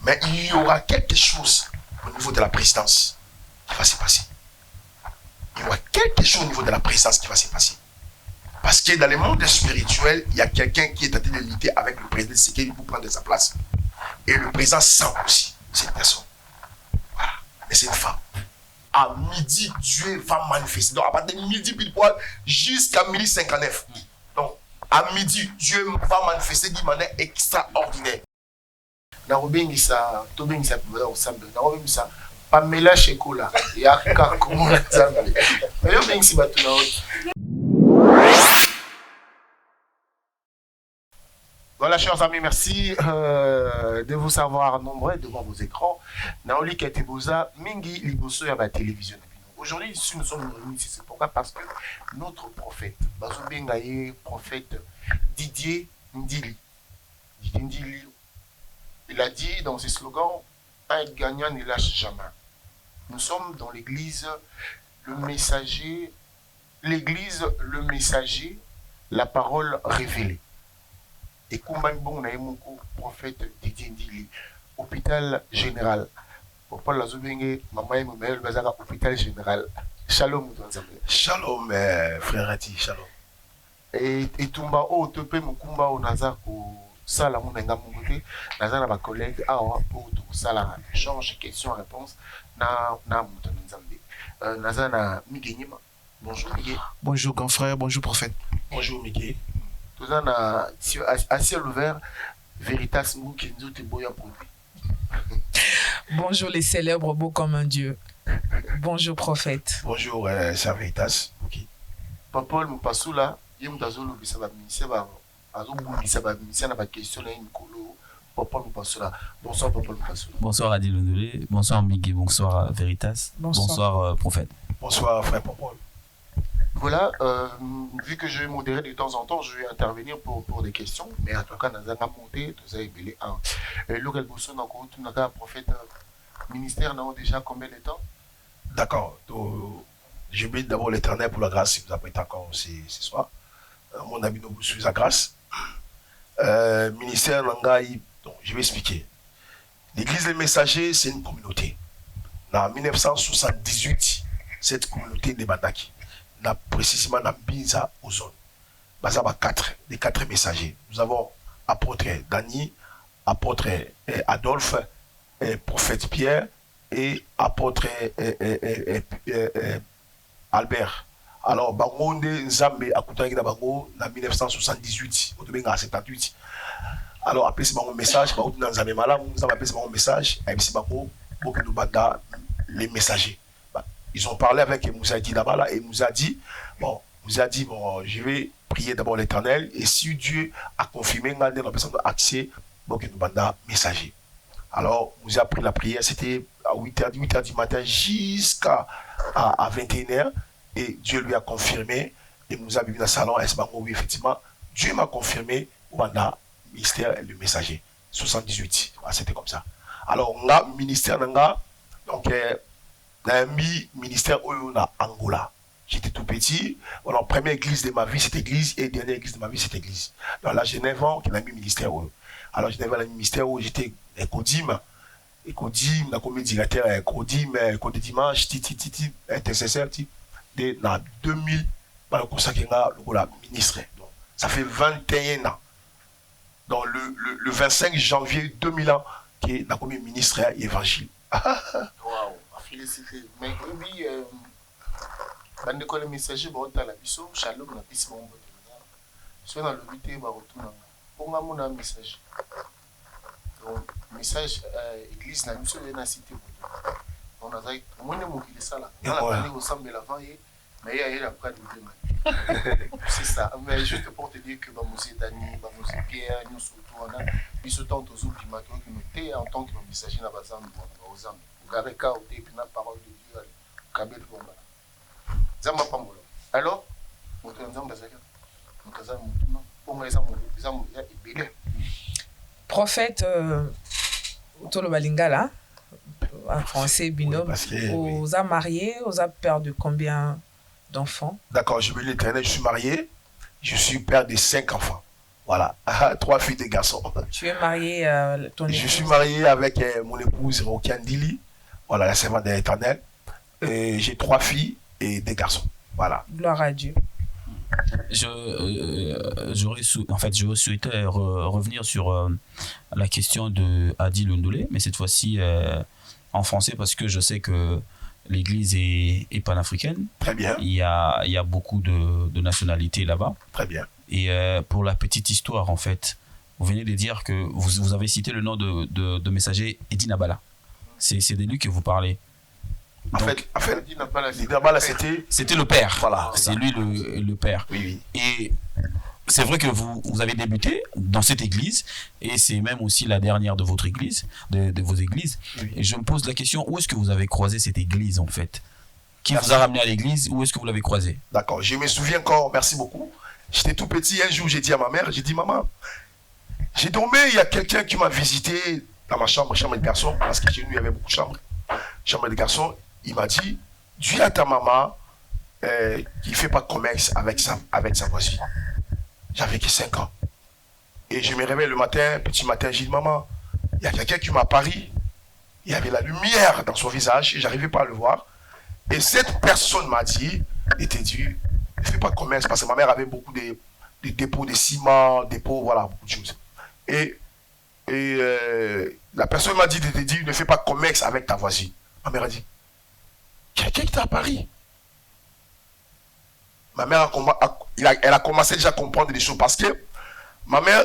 Mais il y aura quelque chose au niveau de la présidence qui va se passer. Il y aura quelque chose au niveau de la présidence qui va se passer. Parce que dans le monde spirituel, il y a quelqu'un qui est en train de lutter avec le président Tshisekedi pour prendre sa place. Et le président sent aussi cette personne. Voilà. Mais c'est une femme. À midi, Dieu va manifester. Donc à partir de midi pile poil jusqu'à 12h59. Donc à midi, Dieu va manifester d'une manière extraordinaire. Narobengisa, Tobengisa, Narobengisa, Pamela Shekola, Yaka Komona Zambé. Narobengisi Batuna. Voilà, chers amis, merci de vous savoir nombreux devant vos écrans. Naoli Keteboza, Mingi Liboso à la télévision. Aujourd'hui, ici, nous sommes réunis ici. C'est pourquoi? Parce que notre prophète, Bazobengaye, prophète Didier Ndili, il a dit dans ses slogans, un gagnant ne lâche jamais. Nous sommes dans l'église, le messager, la parole révélée. Et Kumbanbon Naïmoko, prophète Didier Ndili, hôpital général. Pour Paul Lazobenge, maman et mon mère, hôpital général. Shalom, Shalom, frère Rati, shalom. Et Tumba, oh, te paie mon kumba au Nazar pour ça, la monde n'a Nazar à ma collègue, ah, pour tout ça, la échange, question-réponse, na Moutonzambe. Nazar na Miguenima. Bonjour, Miguel. Bonjour, grand frère, bonjour, prophète. Bonjour, Miguel. Tout ça, à ciel ouvert, Veritas Moukenzo te boya produit. Bonjour les célèbres beaux comme un dieu. Bonjour prophète. Bonjour Servitas. Okay. Papa Moupassoula, Yemdazolo Bissaba Miseba, Azobou Bissaba Misena va questionner une colo. Papa Moupassoula. Bonsoir Papa Moupassoula. Bonsoir Adil Ondolé, bonsoir Miguel, bonsoir Veritas, bonsoir prophète. Bonsoir frère Papa. Voilà, vu que je vais modérer de temps en temps, je vais intervenir pour des questions. Mais en tout cas, nous avons monté, nous avons belé un. L'Oral Bosso, nous avons un prophète ministère, nous avons déjà combien de temps? D'accord. Je bénis d'abord l'Éternel pour la grâce qui nous a prêté encore ce soir. Mon ami, nous suis la grâce. Ministère Nangaï, je vais expliquer. L'Église des Messagers, c'est une communauté. En 1978, cette communauté de Bandaki. Précisément dans Binza aux zones. Nous avons les quatre messagers. Nous avons apôtre Dani, apôtre Adolphe, prophète Pierre et apôtre Albert. Alors, Bangonde Nzambe a coûté en 1978, en 1978. Alors, après ce message, nous avons appelé ce message, les messagers. Ils ont parlé avec Moussa Didabala et nous a dit, bon, je vais prier d'abord l'Éternel et si Dieu a confirmé dans la personne d'accès, donc nous banda messager. Alors, nous avons pris la prière, c'était à 8h du matin jusqu'à 21h et Dieu lui a confirmé et nous avons vu dans le salon, oui, effectivement, Dieu m'a confirmé au banda ministère et le messager. 78, c'était comme ça. Alors, on a ministère, donc, ministère Oyona Angola. J'étais tout petit. Alors, première église de ma vie, cette église, et dernière église de ma vie, cette église. Dans la Genève, qui a mis ministère. Alors, Genève a mis ministère où j'étais Ekodim, la comédie directeur Ekodim, Côté Dimanche, intercesseur, de 2000, le ministre. Donc, ça fait 21 ans. Donc, le 25 janvier 2000 ans, qui est la comédie ministre et évangile. Wow. Félicité. Mais oui, bande de messager, la biso, shalom, la piste, bon, soit dans le 8e, retourne. Pour moi, mon message. Donc, message, église, la mission de la cité. On a dit, moi, je m'occupe de ça là. On a parlé au samedi de la veille, mais il y a eu après de demain. C'est ça. Mais juste pour te dire que Bamoussé Dani, Bamoussé Pierre, nous surtout, on a mis ce temps aux autres qui m'ont été en tant que messager dans la zone aux hommes. Gareka ou des la parole de Dieu Kabel Bomba. Zamba Pambola. Alors, prophète Tolo Balingala, en français binôme, aux a mariés, aux a père de combien d'enfants? D'accord, je veux l'Éternel, je suis marié, je suis père de 5 enfants. Voilà, 3 filles, 2 garçons. Tu es marié, ton épouse? Je suis marié avec mon épouse Rokian Dili. Voilà, la servante de l'Éternel. J'ai 3 filles et 2 garçons. Voilà. Gloire à Dieu. J'aurais souhaité revenir sur la question de Adi Lundole, mais cette fois-ci en français, parce que je sais que l'église est panafricaine. Très bien. Il y a beaucoup de nationalités là-bas. Très bien. Et pour la petite histoire, en fait, vous venez de dire que vous avez cité le nom de messager Eddie Nabala. C'est de lui que vous parlez. En fait, Eddie Nabala, c'était le père. Voilà. C'est lui le père. Oui. Et c'est vrai que vous avez débuté dans cette église, et c'est même aussi la dernière de votre église, de vos églises. Oui. Et je me pose la question, où est-ce que vous avez croisé cette église, en fait? Qui vous a ramené à l'église? Où est-ce que vous l'avez croisé? D'accord, je me souviens encore, merci beaucoup. J'étais tout petit, un jour j'ai dit à ma mère, j'ai dit maman, j'ai dormi, il y a quelqu'un qui m'a visité dans ma chambre de garçon, parce que chez nous il y avait beaucoup de chambres, chambre de garçon, il m'a dit, dis à ta maman qu'il ne fait pas de commerce avec sa voisine. J'avais que 5 ans. Et je me réveille le matin, petit matin, j'ai dit maman, il y a quelqu'un qui m'a pari, il y avait la lumière dans son visage, et je n'arrivais pas à le voir. Et cette personne m'a dit, était dit, ne fais pas de commerce, parce que ma mère avait beaucoup de dépôts de ciment, dépôts, voilà, beaucoup de choses. Et la personne m'a dit, ne fais pas de commerce avec ta voisine. Ma mère a dit, quelqu'un qui t'a à Paris. Ma mère elle a commencé déjà à comprendre des choses, parce que ma mère,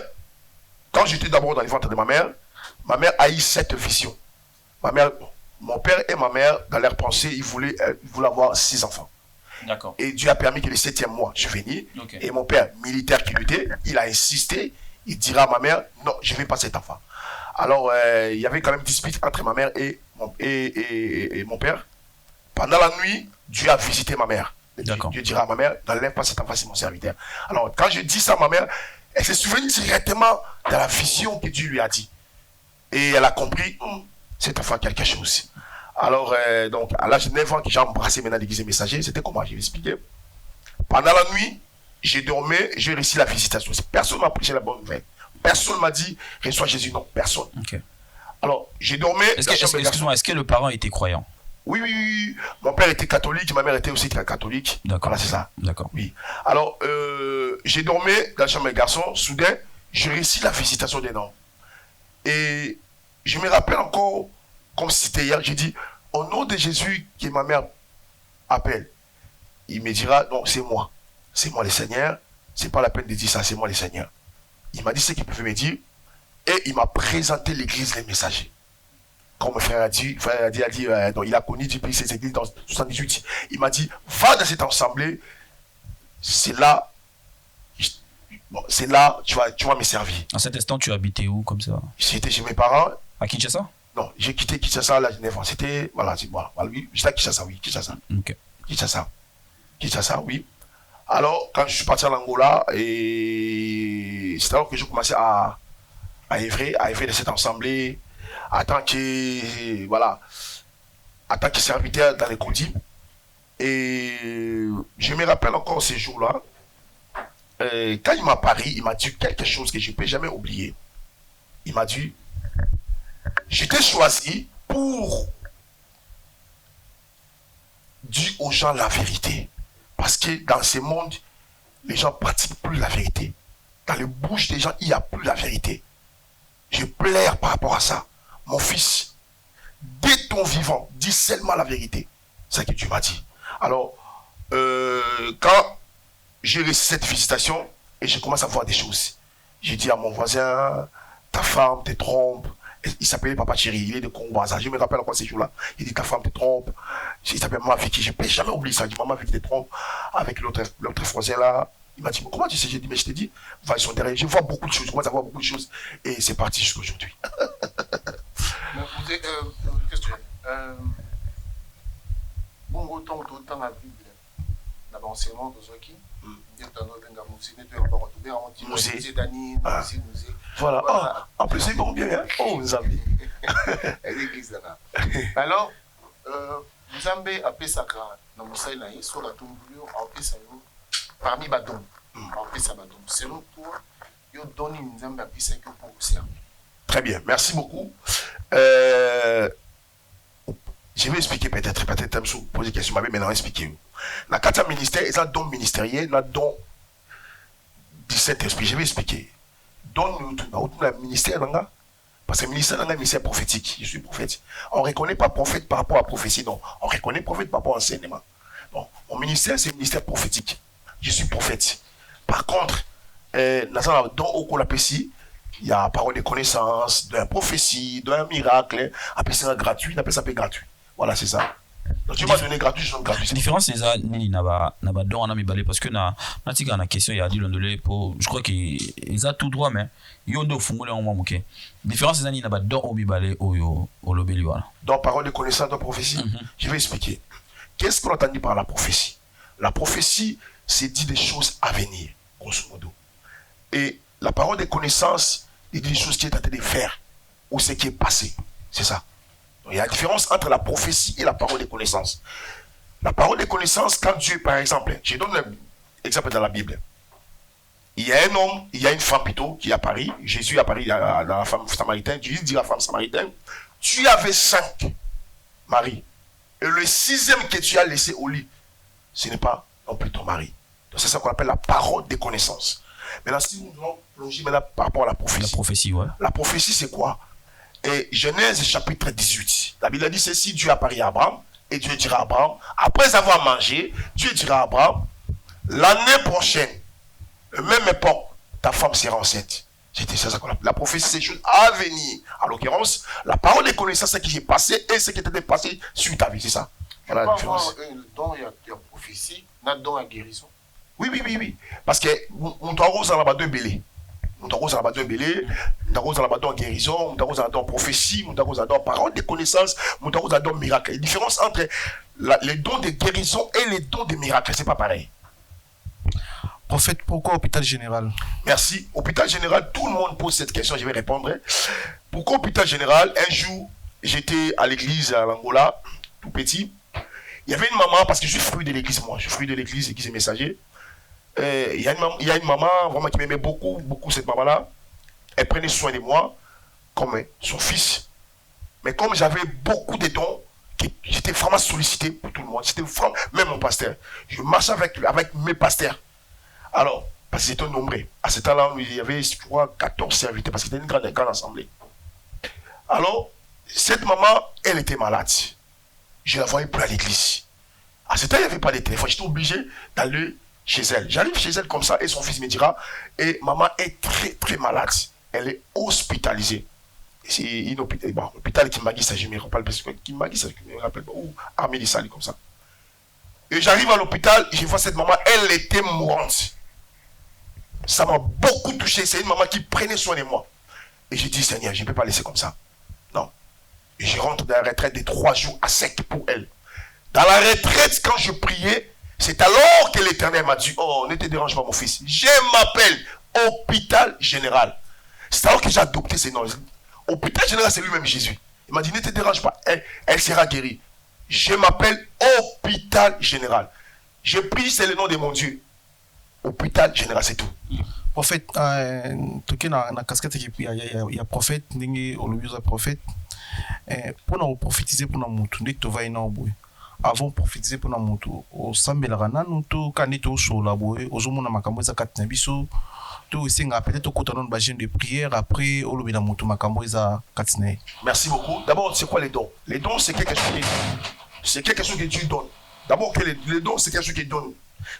quand j'étais d'abord dans les ventres de ma mère a eu cette vision. Mon père et ma mère, dans leur pensée, ils voulaient avoir 6 enfants. D'accord. Et Dieu a permis que le 7e mois, je venais. Okay. Et mon père, militaire qu'il était, il a insisté. Il dira à ma mère, non, je ne veux pas cet enfant. Alors, il y avait quand même dispute entre ma mère et mon père. Pendant la nuit, Dieu a visité ma mère. Dieu dira à ma mère, n'enlève pas cet enfant, c'est mon serviteur. Alors, quand je dis ça à ma mère, elle s'est souvenue directement de la vision que Dieu lui a dit. Et elle a compris, cet enfant a quelque chose. Alors, donc, à l'âge de 9 ans que j'ai embrassé maintenant l'église des messagers, c'était comment? Je vais expliquer. Pendant la nuit, j'ai dormi, j'ai réussi la visitation. Personne ne m'a prêché la bonne nouvelle. Personne ne m'a dit, reçois Jésus. Non, personne. Okay. Alors, j'ai dormi. Excuse-moi, est-ce que le parent était croyant? Oui. Mon père était catholique, ma mère était aussi catholique. D'accord. Voilà, c'est ça. D'accord. Oui. Alors, j'ai dormi dans la chambre des garçons. Soudain, j'ai réussi la visitation des noms. Et je me rappelle encore, comme si c'était hier, j'ai dit, au nom de Jésus que ma mère appelle, il me dira, non, c'est moi le Seigneur, c'est pas la peine de dire ça, c'est moi le Seigneur. Il m'a dit ce qu'il pouvait me dire, et il m'a présenté l'église des messagers. Comme mon frère a dit, donc il a connu depuis ces églises dans 78, il m'a dit, va dans cette assemblée, c'est là, tu vas me servir. En cet instant, tu habitais où, comme ça? J'étais chez mes parents. À Kinshasa? Non, j'ai quitté Kinshasa à l'âge de 9 ans. C'était, voilà, oui, j'étais à Kinshasa, oui, Kinshasa. Ok. Kinshasa, oui. Alors, quand je suis parti en Angola, et c'est alors que je commençais à œuvrer de cette assemblée, en tant que serviteur dans les Codis. Et je me rappelle encore ces jours-là, quand il m'a parlé, il m'a dit quelque chose que je ne peux jamais oublier. Il m'a dit, je t'ai choisi pour dire aux gens la vérité. Parce que dans ce monde, les gens ne pratiquent plus la vérité. Dans les bouches des gens, il n'y a plus la vérité. Je pleure par rapport à ça. Mon fils, dès ton vivant, dis seulement la vérité. C'est ce que tu m'as dit. Alors, quand j'ai reçu cette visitation, et je commence à voir des choses. J'ai dit à mon voisin, ta femme te trompe. Il s'appelait Papa Chéri, il est de Congo-Braza. Je me rappelle encore ces jours-là. Il dit, ta femme te trompe. Il s'appelle Maman Vicky. Je ne peux jamais oublier ça. Il dit, Maman Vicky te trompe. Avec l'autre français là. Il m'a dit, comment tu sais? J'ai dit, mais je t'ai dit, va, ils sont derrière. Je vois beaucoup de choses. Je commence à voir beaucoup de choses. Et c'est parti jusqu'à aujourd'hui. Qu'est-ce que tu as bon, autant la Bible, l'avancement de Zoki. Voilà. En plus, c'est bon bien. Oh, Nzambe. L'église là. Alors, Nzambe a fait ça dans Moussaï Naï, sur la tombe, parmi Badon. Selon toi, yo donne une nzambe apisa que pour servir. Très bien, merci beaucoup. Je vais expliquer peut-être je vais poser des questions, mais maintenant expliquer. La carte ministère, ils ont don ministériel, ils ont don du Saint-Esprit. Je vais expliquer. Don le ministère, parce que le ministère est un ministère prophétique. Je suis prophète. On ne reconnaît pas prophète par rapport à prophétie, non. On reconnaît prophète par rapport à enseignement. Bon, mon ministère, c'est un ministère prophétique. Je suis prophète. Par contre, dans au Colapécie, il y a parole de connaissance, de la prophétie, d'un miracle. Après, c'est gratuit, après, ça peut être gratuit. Voilà, c'est ça. Donc, tu m'as donné gratuit, je donne gratuit. La différence, c'est ça, Nini n'a pas don à mi parce que na la question, il y a dit l'ondolé pour, je crois qu'ils ont tout droit, mais ils ont deux fungolé en moins, ok. La différence, c'est ça, Nini n'a pas don au mi balé au lobby, voilà. Donc, parole de connaissance, de prophétie, je vais expliquer. Qu'est-ce qu'on entend par la prophétie? La prophétie, c'est dit des choses à venir, grosso modo. Et la parole de connaissance, il dit des choses qui est en train de faire, ou ce qui est passé. C'est ça. Donc, il y a une différence entre la prophétie et la parole de connaissance. La parole de connaissance, quand Dieu, par exemple, je donne un exemple dans la Bible. Il y a un homme, il y a une femme plutôt, qui est à Paris. Jésus est à Paris, dans la femme samaritaine. Jésus dit à la femme samaritaine, tu avais 5 maris. Et le 6e que tu as laissé au lit, ce n'est pas non plus ton mari. Donc c'est ça qu'on appelle la parole de connaissance. Maintenant, si nous devons plonger maintenant par rapport à la prophétie. La prophétie, ouais. La prophétie, c'est quoi? Et Genèse chapitre 18. La Bible dit ceci, Dieu a parlé à Abraham, et Dieu dira à Abraham, après avoir mangé, Dieu dira à Abraham, l'année prochaine, même époque, ta femme sera enceinte. C'était ça qu'on appelle la prophétie, c'est des choses à venir. En l'occurrence, la parole des connaissances, c'est ce qui est passé et ce qui était passé sur ta vie, c'est ça. Voilà la différence. Le don, il y a prophétie, il y a don à guérison. Oui. Parce que on doit rose dans la bas belé. On doit rose dans la bas belé, on doit rose dans la bas guérison, on doit rose dans la prophétie, on doit rose dans la parole des connaissances, on doit rose dans la miracle. La différence entre les dons de guérison et les dons de miracle, c'est pas pareil. Prophète, pourquoi hôpital général? Merci. Hôpital général, tout le monde pose cette question, je vais répondre. Pourquoi hôpital général? Un jour, j'étais à l'église à l'Angola, tout petit. Il y avait une maman, parce que je suis fruit de l'église, moi. Je suis fruit de l'église, l'église est messager. Il y a une maman vraiment qui m'aimait beaucoup, cette maman-là. Elle prenait soin de moi, comme son fils. Mais comme j'avais beaucoup de dons, j'étais vraiment sollicité pour tout le monde. C'était vraiment, même mon pasteur. Je marchais avec mes pasteurs. Alors, parce que c'était nombreux. À ce temps-là, il y avait, je crois, 14 serviteurs, parce que c'était une grande assemblée. Alors, cette maman, elle était malade. Je la voyais plus à l'église. À ce temps, il n'y avait pas de téléphone. J'étais obligé d'aller chez elle. J'arrive chez elle comme ça, et son fils me dira, et maman est très, très malade. Elle est hospitalisée. C'est un hôpital qui m'a dit ça, je me rappelle, parce que qui m'a dit ça, je me rappelle pas, ou Amélie Sali, comme ça. Et j'arrive à l'hôpital, je vois cette maman, elle était mourante. Ça m'a beaucoup touché. C'est une maman qui prenait soin de moi. Et j'ai dit, Seigneur, je ne peux pas laisser comme ça. Non. Et je rentre dans la retraite de 3 jours à sec pour elle. Dans la retraite, quand je priais, c'est alors que l'Éternel m'a dit, oh, ne te dérange pas, mon fils. Je m'appelle Hôpital Général. C'est alors que j'ai adopté ce nom. Hôpital Général, c'est lui-même Jésus. Il m'a dit, ne te dérange pas, elle sera guérie. Je m'appelle Hôpital Général. Je prie, c'est le nom de mon Dieu. Hôpital Général, c'est tout. Prophète, tu na casquette il y a prophète, n'engue olobiusa prophète. Pour nous prophétiser pour nous mutu, dès que tu vas y nauboué. Avant prophétiser pour nous mutu, au sambela na nutu kanito sur la boué, au zomo na makambo za katina biso. Tu aussi nga peut-être au côté de jeûne de prière après au lobby na mutu makambo za katina. Merci beaucoup. D'abord, c'est quoi les dons? Les dons, c'est quelque chose qui c'est quelque chose que Dieu donne. D'abord, les dons, c'est quelque chose qui donne.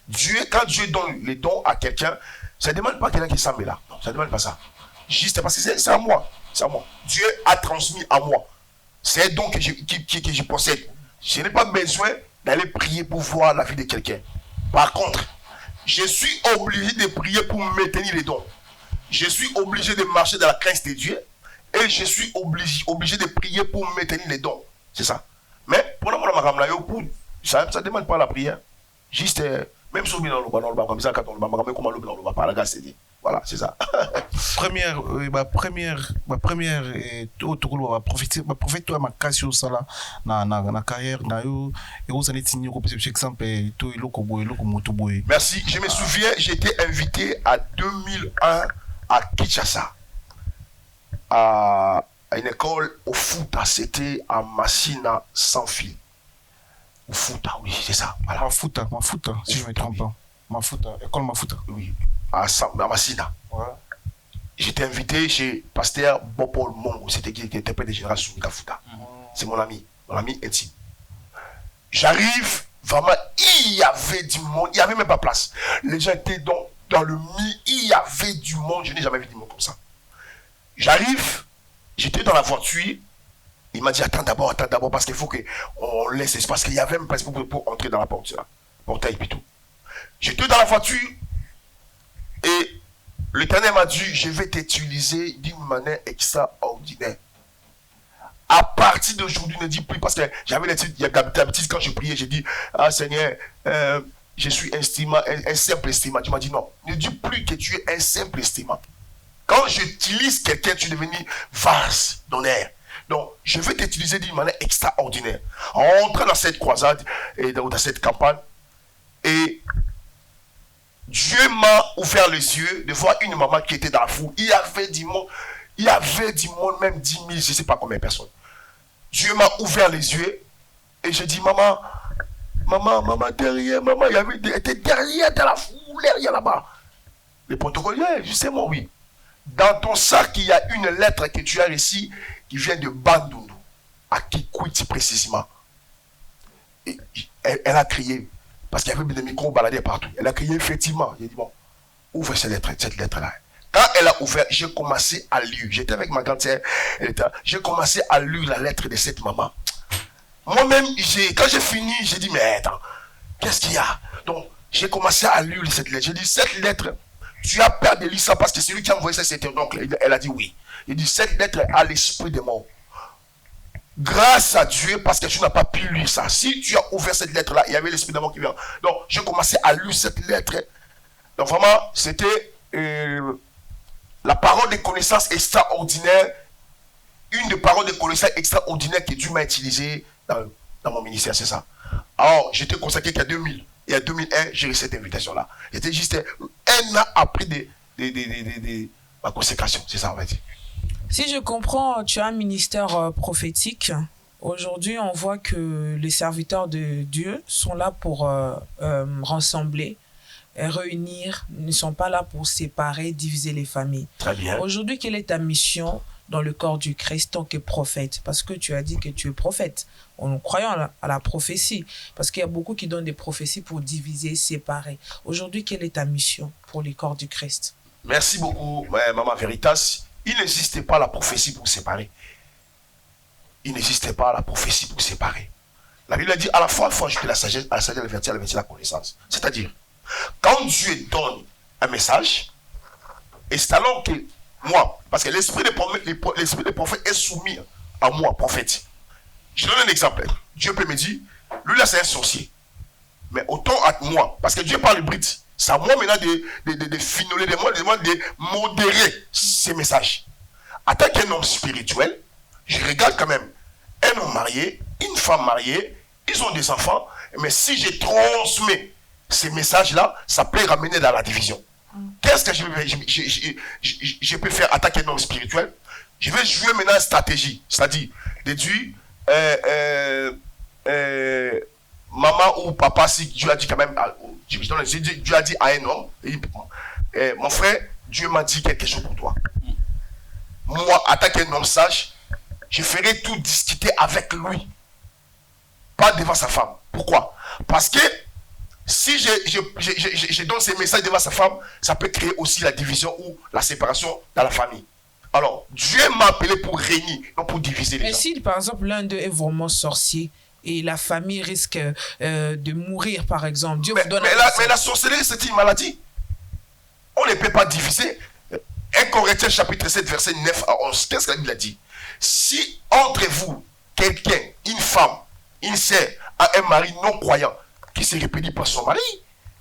Dieu, quand Dieu donne les dons à quelqu'un, ça ne demande pas quelqu'un qui s'en met là. Non, ça ne demande pas ça. Juste parce que c'est à moi. C'est à moi. Dieu a transmis à moi. C'est un don que je possède. Je n'ai pas besoin d'aller prier pour voir la vie de quelqu'un. Par contre, je suis obligé de prier pour maintenir les dons. Je suis obligé de marcher dans la crainte de Dieu. Et je suis obligé de prier pour maintenir les dons. C'est ça. Mais pour ça ne demande pas la prière. Juste, même si on est dans le bas, comme ça, quand on le comment le bas, par la gaz, c'est dit. Voilà, c'est ça. Première, prophète, toi, ma cassio, ça là, na carrière, na yo, et vous allez signer, par exemple, merci, je me souviens, j'étais invité à 2001 à Kinshasa, à une école au Fouta, c'était à Massina sans fil. Au Fouta, oui, c'est ça. Voilà. Mafuta, si je ne me trompe pas. Mafuta, école Mafuta. Oui, à Massina. Ouais. J'étais invité chez pasteur Bopol Mongo, c'était qui était père de général Soumika Fouta. C'est mon ami intime. J'arrive, vraiment, il y avait du monde, il n'y avait même pas place. Les gens étaient dans le milieu, il y avait du monde, je n'ai jamais vu du monde comme ça. J'arrive, j'étais dans la voiture, il m'a dit attends d'abord, parce qu'il faut qu'on laisse espace, qu'il y avait même pas espace pour entrer dans la porte, là. Portail plutôt. J'étais dans la voiture, et l'Éternel m'a dit, je vais t'utiliser d'une manière extraordinaire. À partir d'aujourd'hui, ne dis plus, parce que j'avais l'habitude, quand je priais, j'ai dit, ah Seigneur, je suis un simple estimant. Tu m'as dit non, ne dis plus que tu es un simple estimant. Quand j'utilise quelqu'un, tu es devenu vase d'honneur. Donc, je vais t'utiliser d'une manière extraordinaire. En entrant dans cette croisade, et dans cette campagne, et Dieu m'a ouvert les yeux de voir une maman qui était dans la foule. Il y avait du monde, même 10 000, je ne sais pas combien de personnes. Dieu m'a ouvert les yeux et j'ai dit, maman, derrière, maman, il était derrière dans la foule, derrière là-bas. Le protocole, justement, oui. Dans ton sac, il y a une lettre que tu as ici qui vient de Bandundu, à Kikwiti précisément. Et elle a crié. Parce qu'il y avait des micros baladés partout. Elle a crié effectivement. J'ai dit, bon, ouvre cette lettre-là. Quand elle a ouvert, j'ai commencé à lire. J'étais avec ma grande sœur. J'ai commencé à lire la lettre de cette maman. Moi-même, quand j'ai fini, j'ai dit, mais attends, qu'est-ce qu'il y a? Donc, j'ai commencé à lire cette lettre. J'ai dit, cette lettre, tu as peur de lire ça parce que celui qui a envoyé ça, c'était donc. Elle a dit oui. Il dit, cette lettre a l'esprit de mort. Grâce à Dieu, parce que tu n'as pas pu lire ça. Si tu as ouvert cette lettre-là, il y avait l'esprit d'amour qui vient. Donc, j'ai commencé à lire cette lettre. Donc, vraiment, c'était la parole de connaissance extraordinaire. Une des paroles de connaissance extraordinaires que Dieu m'a utilisée dans mon ministère, c'est ça. Alors, j'étais consacré qu'à 2000. Et en 2001, j'ai reçu cette invitation-là. J'étais juste un an après ma consécration. C'est ça, on va dire. Si je comprends, tu as un ministère prophétique. Aujourd'hui, on voit que les serviteurs de Dieu sont là pour rassembler, réunir, ne sont pas là pour séparer, diviser les familles. Très bien. Aujourd'hui, quelle est ta mission dans le corps du Christ en tant que prophète? Parce que tu as dit que tu es prophète. En croyant à la prophétie. Parce qu'il y a beaucoup qui donnent des prophéties pour diviser, séparer. Aujourd'hui, quelle est ta mission pour le corps du Christ? Merci beaucoup, Maman Veritas. Il n'existait pas la prophétie pour séparer. Il n'existait pas la prophétie pour séparer. La Bible a dit à la fois ajouter la sagesse, à la sagesse, à la connaissance. C'est-à-dire, quand Dieu donne un message, et c'est alors que moi, parce que l'esprit des prophètes est soumis à moi, prophète. Je donne un exemple. Dieu peut me dire, lui là c'est un sorcier. Mais autant à moi, parce que Dieu parle hybride. C'est à moi maintenant de finoler, de modérer ces messages. En tant qu'un homme spirituel, je regarde quand même un homme marié, une femme mariée, ils ont des enfants, mais si je transmets ces messages-là, ça peut ramener dans la division. Qu'est-ce que je peux faire en tant qu'un homme spirituel? Je vais jouer maintenant une stratégie, c'est-à-dire de dire, maman ou papa, si Dieu a dit quand même, Dieu a dit à un homme, mon frère, Dieu m'a dit quelque chose pour toi. Moi, en tant qu'un homme sage, je ferai tout discuter avec lui. Pas devant sa femme. Pourquoi? Parce que si je donne ces messages devant sa femme, ça peut créer aussi la division ou la séparation dans la famille. Alors, Dieu m'a appelé pour régner, non pour diviser les gens. Mais si, par exemple, l'un d'eux est vraiment sorcier, et la famille risque de mourir, par exemple. Dieu vous donne mais la sorcellerie, c'est une maladie. On ne peut pas diviser. 1 Corinthiens chapitre 7, verset 9 à 11. Qu'est-ce que la Bible a dit? Si entre vous, quelqu'un, une femme, une sœur, a un mari non croyant qui se répudie par son mari,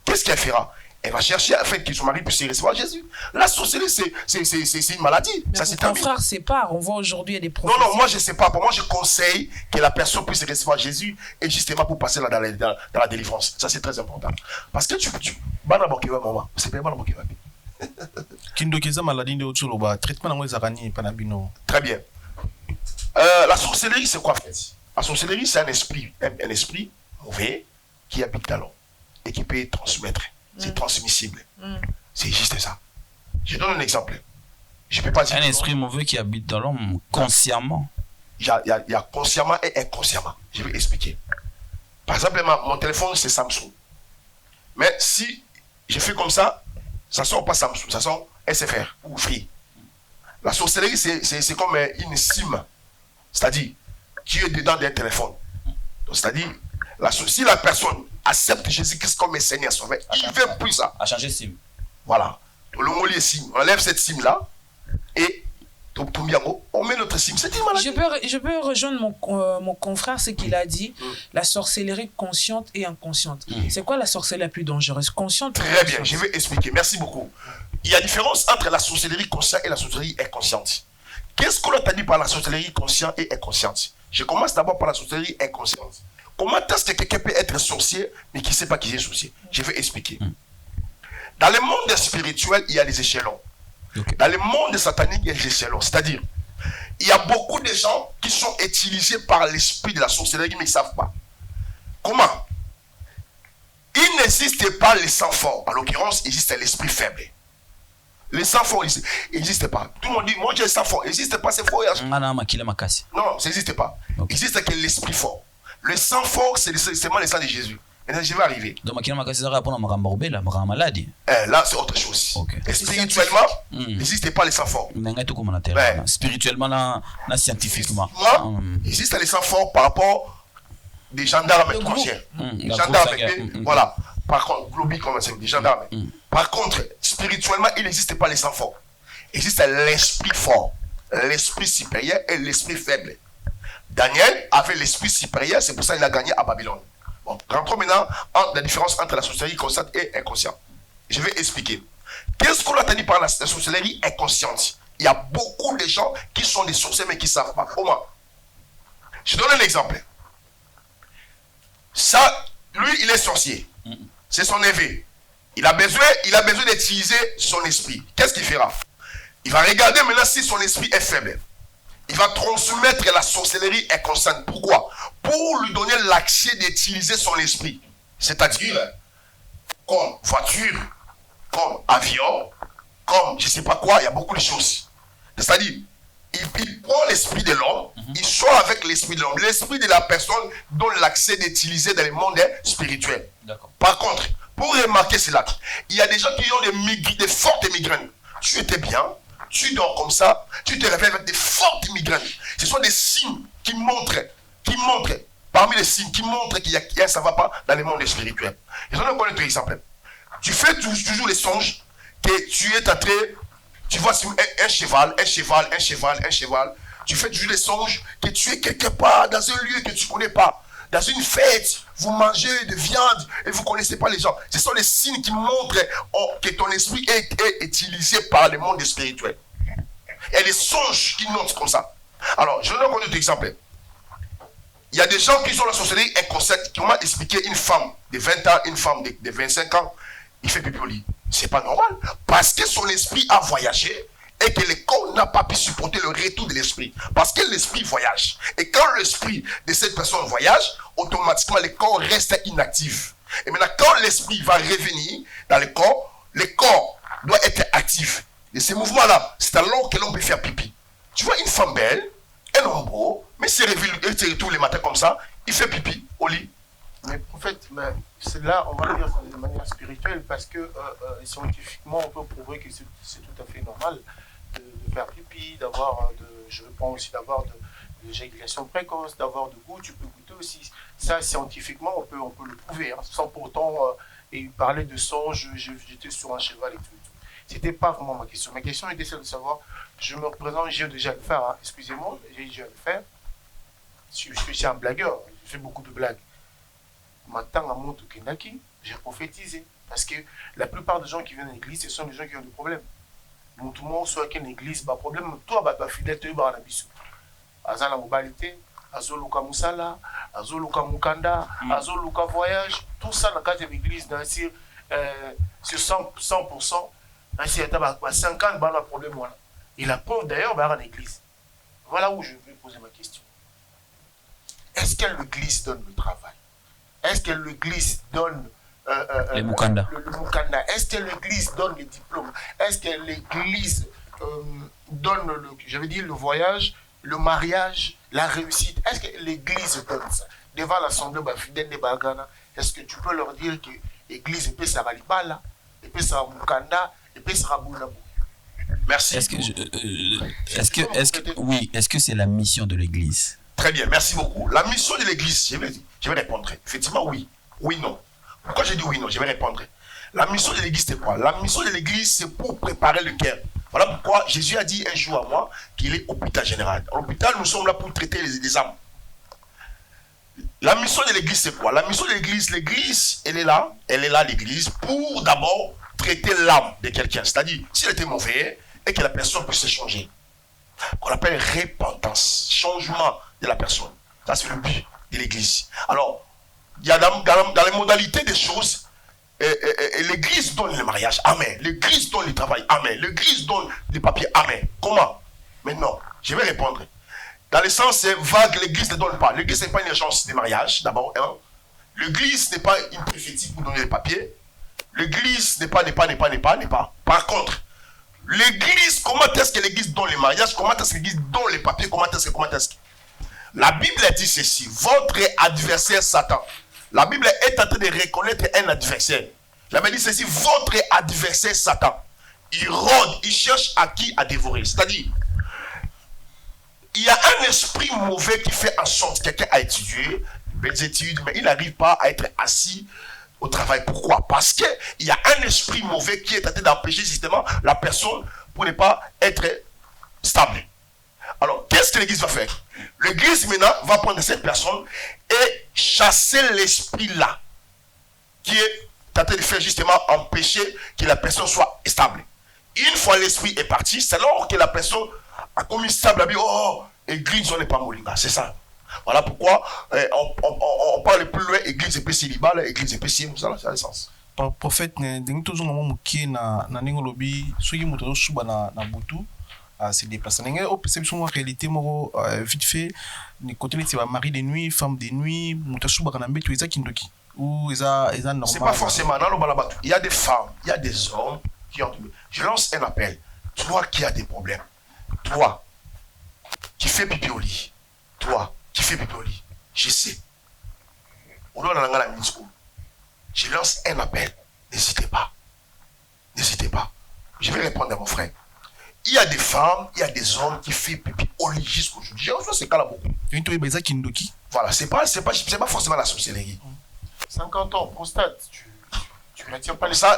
qu'est-ce qu'elle fera? Elle va chercher afin que son mari puisse recevoir Jésus. La sorcellerie, c'est une maladie. Mais ça, c'est ton frère sépare. On voit aujourd'hui, il y a des prophéties. Non, moi je ne sais pas. Pour moi, je conseille que la personne puisse recevoir Jésus et justement pour passer dans la délivrance. Ça, c'est très important. Parce que c'est pas bon qui va, maman. C'est pas bon qui va. Kindokeza maladie de Otsoloba, traitement dans les araignées, panabino. Très bien. La sorcellerie, c'est quoi en fait? La sorcellerie, c'est un esprit mauvais qui habite dans l'homme et qui peut transmettre. C'est transmissible. C'est juste ça. Je donne un exemple. Je peux pas dire un esprit mauvais qui habite dans l'homme consciemment. Il y a consciemment et inconsciemment. Je vais expliquer. Par exemple, mon téléphone, c'est Samsung. Mais si je fais comme ça sort pas Samsung, ça sort SFR ou Free. La sorcellerie, c'est comme une SIM. C'est-à-dire, tu es dedans d'un téléphone. Donc, c'est-à-dire, si la personne accepte Jésus-Christ comme un Seigneur sauveur, il veut plus ça. À changer SIM. Voilà. Donc, le mot est SIM. On enlève cette SIM-là et on met notre SIM. C'est une maladie. Je peux rejoindre mon confrère, ce qu'il a dit, la sorcellerie consciente et inconsciente. C'est quoi la sorcellerie la plus dangereuse? Consciente ou Très bien, je vais expliquer. Merci beaucoup. Il y a différence entre la sorcellerie consciente et la sorcellerie inconsciente. Qu'est-ce qu'on a dit par la sorcellerie consciente et inconsciente? Je commence d'abord par la sorcellerie inconsciente. Comment est-ce que quelqu'un peut être sorcier mais qui ne sait pas qu'il est sorcier? Je vais expliquer. Dans le monde spirituel, il y a des échelons. Okay. Dans le monde satanique, il y a des échelons. C'est-à-dire, il y a beaucoup de gens qui sont utilisés par l'esprit de la sorcellerie mais ils ne savent pas. Comment? Il n'existe pas le sang fort. En l'occurrence, il existe l'esprit faible. Le sang fort n'existe pas. Tout le monde dit, moi j'ai le sang fort. Il n'existe pas, c'est faux. Non, ça n'existe pas. Okay. Il existe que l'esprit fort. Le sang fort, c'est seulement le sang de Jésus. Maintenant, je vais arriver. Donc, là, c'est autre chose. Okay. Spirituellement, il n'existe pas le sang fort. Spirituellement, là, scientifiquement. Il existe le sang fort par rapport des gendarmes étrangers. Gendarmes, voilà. Par contre, globique, comme c'est des gendarmes. Par contre, spirituellement, il n'existe pas le sang fort. Il existe l'esprit fort, l'esprit supérieur et l'esprit faible. Daniel avait l'esprit supérieur, c'est pour ça qu'il a gagné à Babylone. Bon, rentrons maintenant dans la différence entre la sorcellerie consciente et inconsciente. Je vais expliquer. Qu'est-ce qu'on a dit par la sorcellerie inconsciente? Il y a beaucoup de gens qui sont des sorciers mais qui ne savent pas. Au moins, je donne un exemple. Ça, lui, il est sorcier. C'est son neveu. Il a besoin d'utiliser son esprit. Qu'est-ce qu'il fera? Il va regarder maintenant si son esprit est faible. Il va transmettre la sorcellerie inconsciente. Pourquoi? Pour lui donner l'accès d'utiliser son esprit. C'est-à-dire, comme voiture, comme avion, comme je ne sais pas quoi, il y a beaucoup de choses. C'est-à-dire, il prend l'esprit de l'homme, il sort avec l'esprit de l'homme. L'esprit de la personne donne l'accès d'utiliser dans le monde spirituel. Par contre, pour remarquer cela, il y a des gens qui ont des fortes migraines. Tu étais bien, tu dors comme ça, tu te réveilles avec des fortes migraines. Ce sont des signes qui montrent, parmi les signes qui montrent qu'il y a ça ne va pas dans le monde spirituel. Je vais donner un exemple. Tu fais toujours les songes que tu es entré, tu vois un cheval. Tu fais toujours les songes que tu es quelque part dans un lieu que tu ne connais pas. Dans une fête, vous mangez de viande et vous ne connaissez pas les gens. Ce sont les signes qui montrent que ton esprit est utilisé par le monde spirituel. Il y a des songes qui notent comme ça. Alors, je vais donner un autre exemple. Il y a des gens qui sont la sorcellerie inconsciente, qui m'ont expliqué une femme de 20 ans, une femme de 25 ans, il fait pipi au lit. C'est pas normal. Parce que son esprit a voyagé et que le corps n'a pas pu supporter le retour de l'esprit. Parce que l'esprit voyage. Et quand l'esprit de cette personne voyage, automatiquement le corps reste inactif. Et maintenant, quand l'esprit va revenir dans le corps doit être actif. Et ces mouvements-là, c'est alors que l'on peut faire pipi. Tu vois une femme belle, un homme beau, mais c'est réveillé tous les matins comme ça, il fait pipi au lit. Mais en fait, c'est là, on va dire ça de manière spirituelle, parce que scientifiquement, on peut prouver que c'est tout à fait normal de faire pipi, je pense aussi d'avoir de l'éjaculation précoce, d'avoir de goût, tu peux goûter aussi. Ça, scientifiquement, on peut le prouver, hein, sans pourtant parler de songe, j'étais sur un cheval et tout. C'était pas vraiment ma question. Ma question était celle de savoir, je me représente, j'ai déjà le faire, hein, excusez-moi, j'ai déjà le faire. Je suis un blagueur, je fais beaucoup de blagues. Maintenant, à Montou Kenaki, j'ai prophétisé. Parce que la plupart des gens qui viennent à l'église, ce sont des gens qui ont des problèmes. Tout le monde soit qu'une église, pas problème. Toi, tu as fidèle, tu es dans la bisou. Azala mobilité, Azoluka Moussala, Azoluka Mukanda, Azoluka voyage, tout ça dans le cadre de l'église, sur 100%, Si tu as 50 balles, un problème, voilà. Et la preuve d'ailleurs, bah, en église. Voilà où je vais poser ma question. Est-ce que l'église donne le travail? Est-ce que l'église donne les Mukanda? Le Mukanda? Est-ce que l'église donne les diplômes? Est-ce que l'église donne, le voyage, le mariage, la réussite? Est-ce que l'église donne ça? Devant l'assemblée, fidèle de Bagana, est-ce que tu peux leur dire que l'église peut sera Libala, peut sera Mukanda, peut sera Boulabou? Merci. Est-ce que c'est la mission de l'église? Très bien, merci beaucoup. La mission de l'église, je vais répondre. Effectivement, oui. Oui, non. Pourquoi j'ai dit oui, non? Je vais répondre. La mission de l'église, c'est quoi? La mission de l'église, c'est pour préparer le cœur. Voilà pourquoi Jésus a dit un jour à moi qu'il est hôpital général. À l'hôpital, nous sommes là pour traiter les âmes. La mission de l'église, c'est quoi? La mission de l'église, elle est là, l'église, pour d'abord traiter l'âme de quelqu'un. C'est-à-dire, s'il était mauvais et que la personne puisse se changer. Qu'on appelle repentance, changement de la personne. Ça, c'est le but de l'église. Alors, il y a dans les modalités des choses, l'église donne le mariage, amen. L'église donne le travail, amen. L'église donne les papiers, amen. Comment? Maintenant, je vais répondre. Dans le sens, c'est vague, l'église ne donne pas. L'église n'est pas une agence de mariage, d'abord. Hein. L'église n'est pas une prophétie pour donner les papiers. L'église n'est pas. Par contre, l'église, comment est-ce que l'église donne les mariages? Comment est-ce que l'église donne les papiers? Comment est-ce que la Bible dit ceci: votre adversaire Satan. La Bible est en train de reconnaître un adversaire. La Bible dit ceci: votre adversaire Satan. Il rôde, il cherche à qui à dévorer. C'est-à-dire, il y a un esprit mauvais qui fait en sorte que quelqu'un a étudié, des études, mais il n'arrive pas à être assis au travail. Pourquoi? Parce qu'il y a un esprit mauvais qui est en train d'empêcher justement la personne pour ne pas être stable. Alors, qu'est-ce que l'église va faire? L'église maintenant va prendre cette personne et chasser l'esprit là qui est en train de faire justement empêcher que la personne soit stable. Une fois l'esprit est parti, c'est alors que la personne a commis stable, a dit oh, église on n'est pas molinga, c'est ça. Voilà pourquoi on parle plus loin, église et célibat, église et ça a le sens. Prophète, nous toujours nous qui na lobby, ceux qui montrent suba na butu, c'est des personnes. Au perception en réalité, moi vite fait, les côtés c'est mari de nuit, femme de nuit, montre suba kana mbetu eza kindoki ou eza normal. C'est pas forcément dans le balabatu. Il y a des femmes, il y a des hommes qui ont. Je lance un appel. Toi qui as des problèmes, toi qui fais pipi au lit, toi qui fais pipi au lit, je sais. Je lance un appel. N'hésitez pas. N'hésitez pas. Je vais répondre à mon frère. Il y a des femmes, il y a des hommes qui font pipi au lit jusqu'aujourd'hui. J'ai reçu ce cas-là beaucoup. Voilà, c'est pas forcément la sorcellerie. 50 ans, prostate, tu ne tiens pas les ça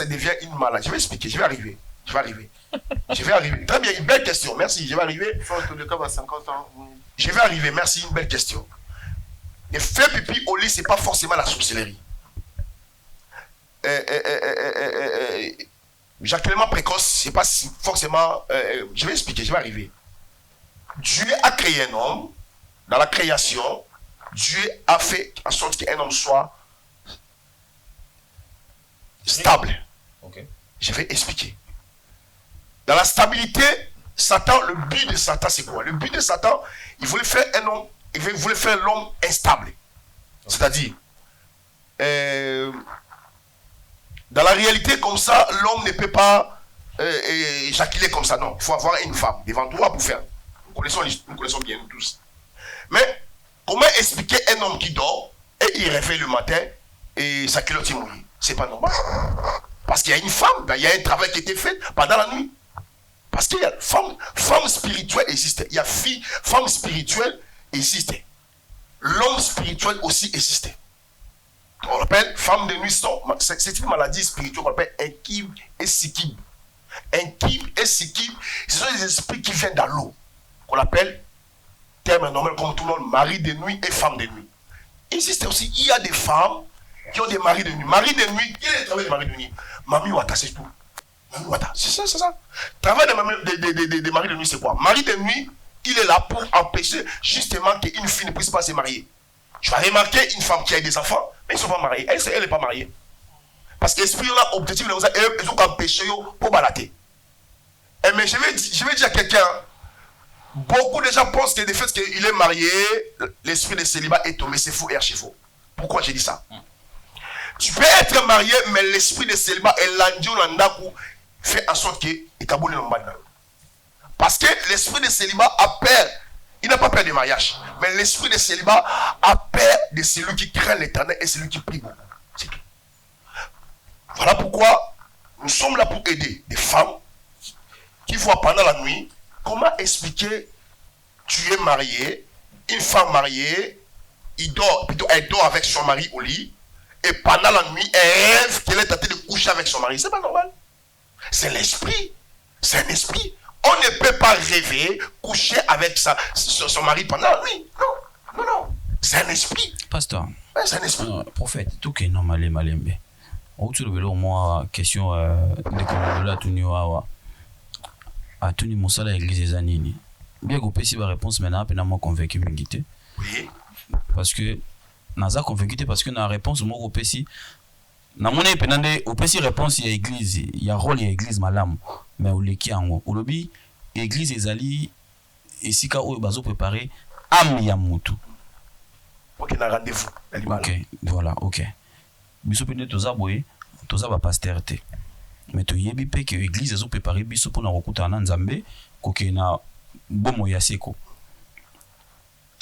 devient une maladie. Je vais expliquer, je vais arriver. Très bien, une belle question, merci, je vais arriver. Le cas à 50 ans. Je vais arriver, merci, une belle question. Et faire pipi au lit, c'est pas forcément la sorcellerie. Éjaculement précoce, c'est pas forcément. Je vais expliquer, je vais arriver. Dieu a créé un homme. Dans la création, Dieu a fait en sorte qu'un homme soit stable. Okay. Je vais expliquer. Dans la stabilité, Satan, le but de Satan, c'est quoi? Le but de Satan, il voulait faire un homme, il voulait faire l'homme instable. Okay. C'est-à-dire, dans la réalité, comme ça, l'homme ne peut pas éjaculer comme ça. Non, il faut avoir une femme devant toi pour faire. Nous connaissons bien, nous tous. Mais, comment expliquer un homme qui dort et il réveille le matin et sa culotte est mouillée? C'est pas normal. Parce qu'il y a une femme, il y a un travail qui a été fait pendant la nuit. Parce qu'il y a femme spirituelle existe. Il y a femme spirituelle existe. L'homme spirituel aussi existe. On appelle femme de nuit. C'est une maladie spirituelle qu'on appelle Enkib et Sikib. Enkib et Sikib, ce sont des esprits qui viennent dans l'eau. Qu'on appelle, terme normal comme tout le monde, mari de nuit et femme de nuit. Il existe aussi, il y a des femmes qui ont des maris de nuit. Mari de nuit, quel est le travail de mari de nuit? Mami Wata, c'est tout. Mami Wata, c'est ça, c'est ça. Le travail de mari de nuit, c'est quoi? Mari de nuit, il est là pour empêcher justement qu'une fille ne puisse pas se marier. Tu vas remarquer une femme qui a des enfants, mais ils ne sont pas mariés. Elle n'est pas mariée. Parce que l'esprit là, objectif, ils ont empêché pour balader. Mais je vais dire à quelqu'un, beaucoup de gens pensent que le fait qu'il est marié, l'esprit de célibat est tombé, c'est faux et archi faux. Pourquoi j'ai dit ça? Tu peux être marié, mais l'esprit de célibat et l'andio landaku fait en sorte qu'il est abonné dans le monde. Parce que l'esprit de célibat a peur. Il n'a pas peur du mariage. Mais l'esprit de célibat a peur de celui qui craint l'éternel et celui qui prie beaucoup. C'est tout. Voilà pourquoi nous sommes là pour aider des femmes qui voient pendant la nuit comment expliquer tu es marié, une femme mariée, elle dort avec son mari au lit, et pendant la nuit, elle rêve qu'elle est tenté de coucher avec son mari. C'est pas normal. C'est l'esprit. C'est un esprit. On ne peut pas rêver, coucher avec son mari pendant la nuit. Non, non, non. C'est un esprit. Pasteur. Ouais, c'est un esprit. Prophète, tout qui est normal, malembe. Au-dessus de moi, question de la Tunio à Tuni Moussala église Zanini. Bien qu'on puisse y avoir réponse maintenant, puis moi convaincu m'inquiéter. Oui. Parce que naza convaincu parce que na réponse moi au PC na mona penande au PC réponse ya église il y a rôle ya église malamu mais au leki ango au lobby église ezali esika oyo bazo préparer am ya mutu. OK, na rendez-vous. OK, voilà, OK. Biso pene toza boye toza ba pasteur te. Mais to yebi pe que église ezo préparer biso pour na rokuta na nzambe koke na bomo ya seko.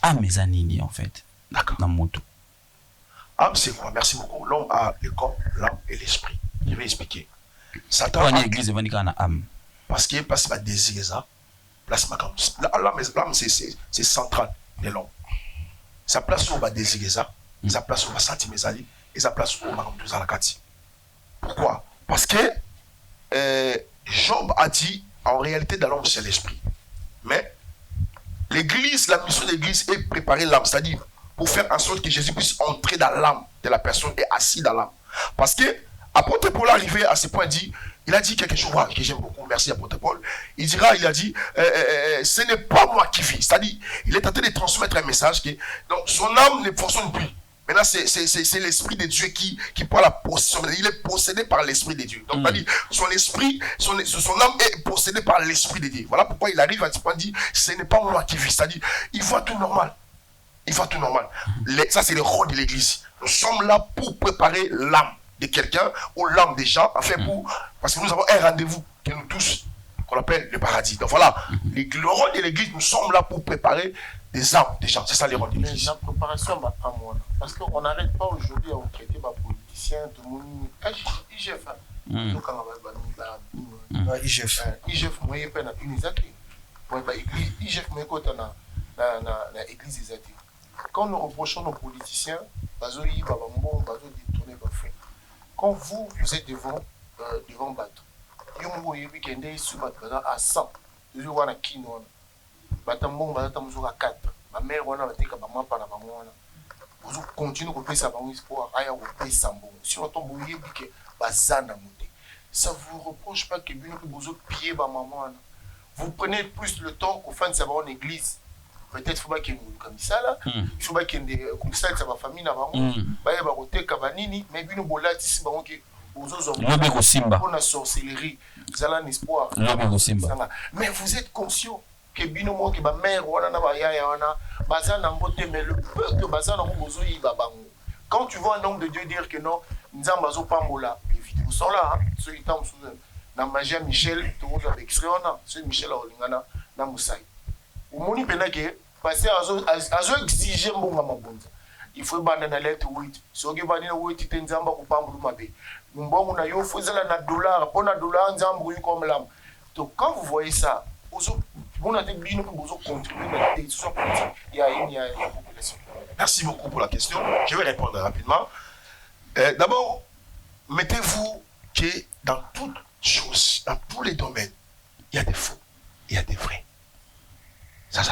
Am ezanini en fait. D'accord. Na mutu. Âme, c'est quoi? Merci beaucoup. L'homme a le corps, l'âme et l'esprit. Je vais expliquer. Satan a l'église évangélique âme. parce qu'il passe ma désir ça. Place ma l'âme c'est central de l'homme. Ça place où va désirer ça. Ça place où va sentir mes alliés. Et ça place où va tout ça la kati. Pourquoi? Parce que Job a dit en réalité dans l'homme c'est l'esprit. Mais l'église, la mission de l'église est préparer l'âme, c'est-à-dire pour faire en sorte que Jésus puisse entrer dans l'âme de la personne et assis dans l'âme. Parce que apôtre Paul arrivé à ce point il a dit quelque chose que j'aime beaucoup, merci apôtre Paul. Il a dit, ce n'est pas moi qui vis. C'est-à-dire, il est en train de transmettre un message que donc, son âme ne fonctionne plus. Maintenant, c'est l'esprit de Dieu qui prend la possession. Il est possédé par l'esprit de Dieu. Donc, c'est-à-dire, son esprit, son âme est possédée par l'esprit de Dieu. Voilà pourquoi il arrive à ce point de dire, ce n'est pas moi qui vis. C'est-à-dire, il voit tout normal. Il va tout normal. Ça, c'est le rôle de l'église. Nous sommes là pour préparer l'âme de quelqu'un ou l'âme des gens, parce que nous avons un rendez-vous que nous tous, qu'on appelle le paradis. Donc voilà, le rôle de l'église, nous sommes là pour préparer des âmes des gens. C'est ça le rôle de l'église. La préparation, parce qu'on n'arrête pas aujourd'hui à traiter les politiciens, tout le monde. IGF, IGF, moi, il y a une IGF, moi, il l'église des athées. Quand nous reprochons nos politiciens, quand vous êtes devant Bateau, vous avez vu qu'il y a des sous à 100, vous avez qui nous à 4. Ma mère, vous continuez à faire ça espoir, si on tombe ça ne vous reproche pas que vous pillez ma maman. Vous prenez plus le temps qu'au fin de savoir en église. Peut-être qu'il faut qu'il y ait comme ça là, il faut qu'il y ait des comme ça, ça va famille là, mais bien nous là ici, pour la sorcellerie, vous avez un espoir. Mais vous êtes conscient que bino mo que ma mère wana na ba yaya wana bazana ngote mais le peu que bazana ngozo yi babango. Quand tu vois un homme de Dieu dire que non, nzamba zo pambola, les vidéos sont là, ceux qui t'ont sous na magia Michel, tout le monde extrait on ce Michel Olingana na Moussaï. Au moni penake passer à exiger mbonga mabonza. Il faut bana na lettre 8. So ke bana na 8 tenzamba ko pambulu mabe. Mbongo na yo fozela na dollar, pour na dollar nzambu yi comme l'âme. Donc quand vous voyez ça, merci beaucoup pour la question. Je vais répondre rapidement. D'abord, mettez-vous que dans toutes choses, dans tous les domaines, il y a des faux, il y a des vrais. C'est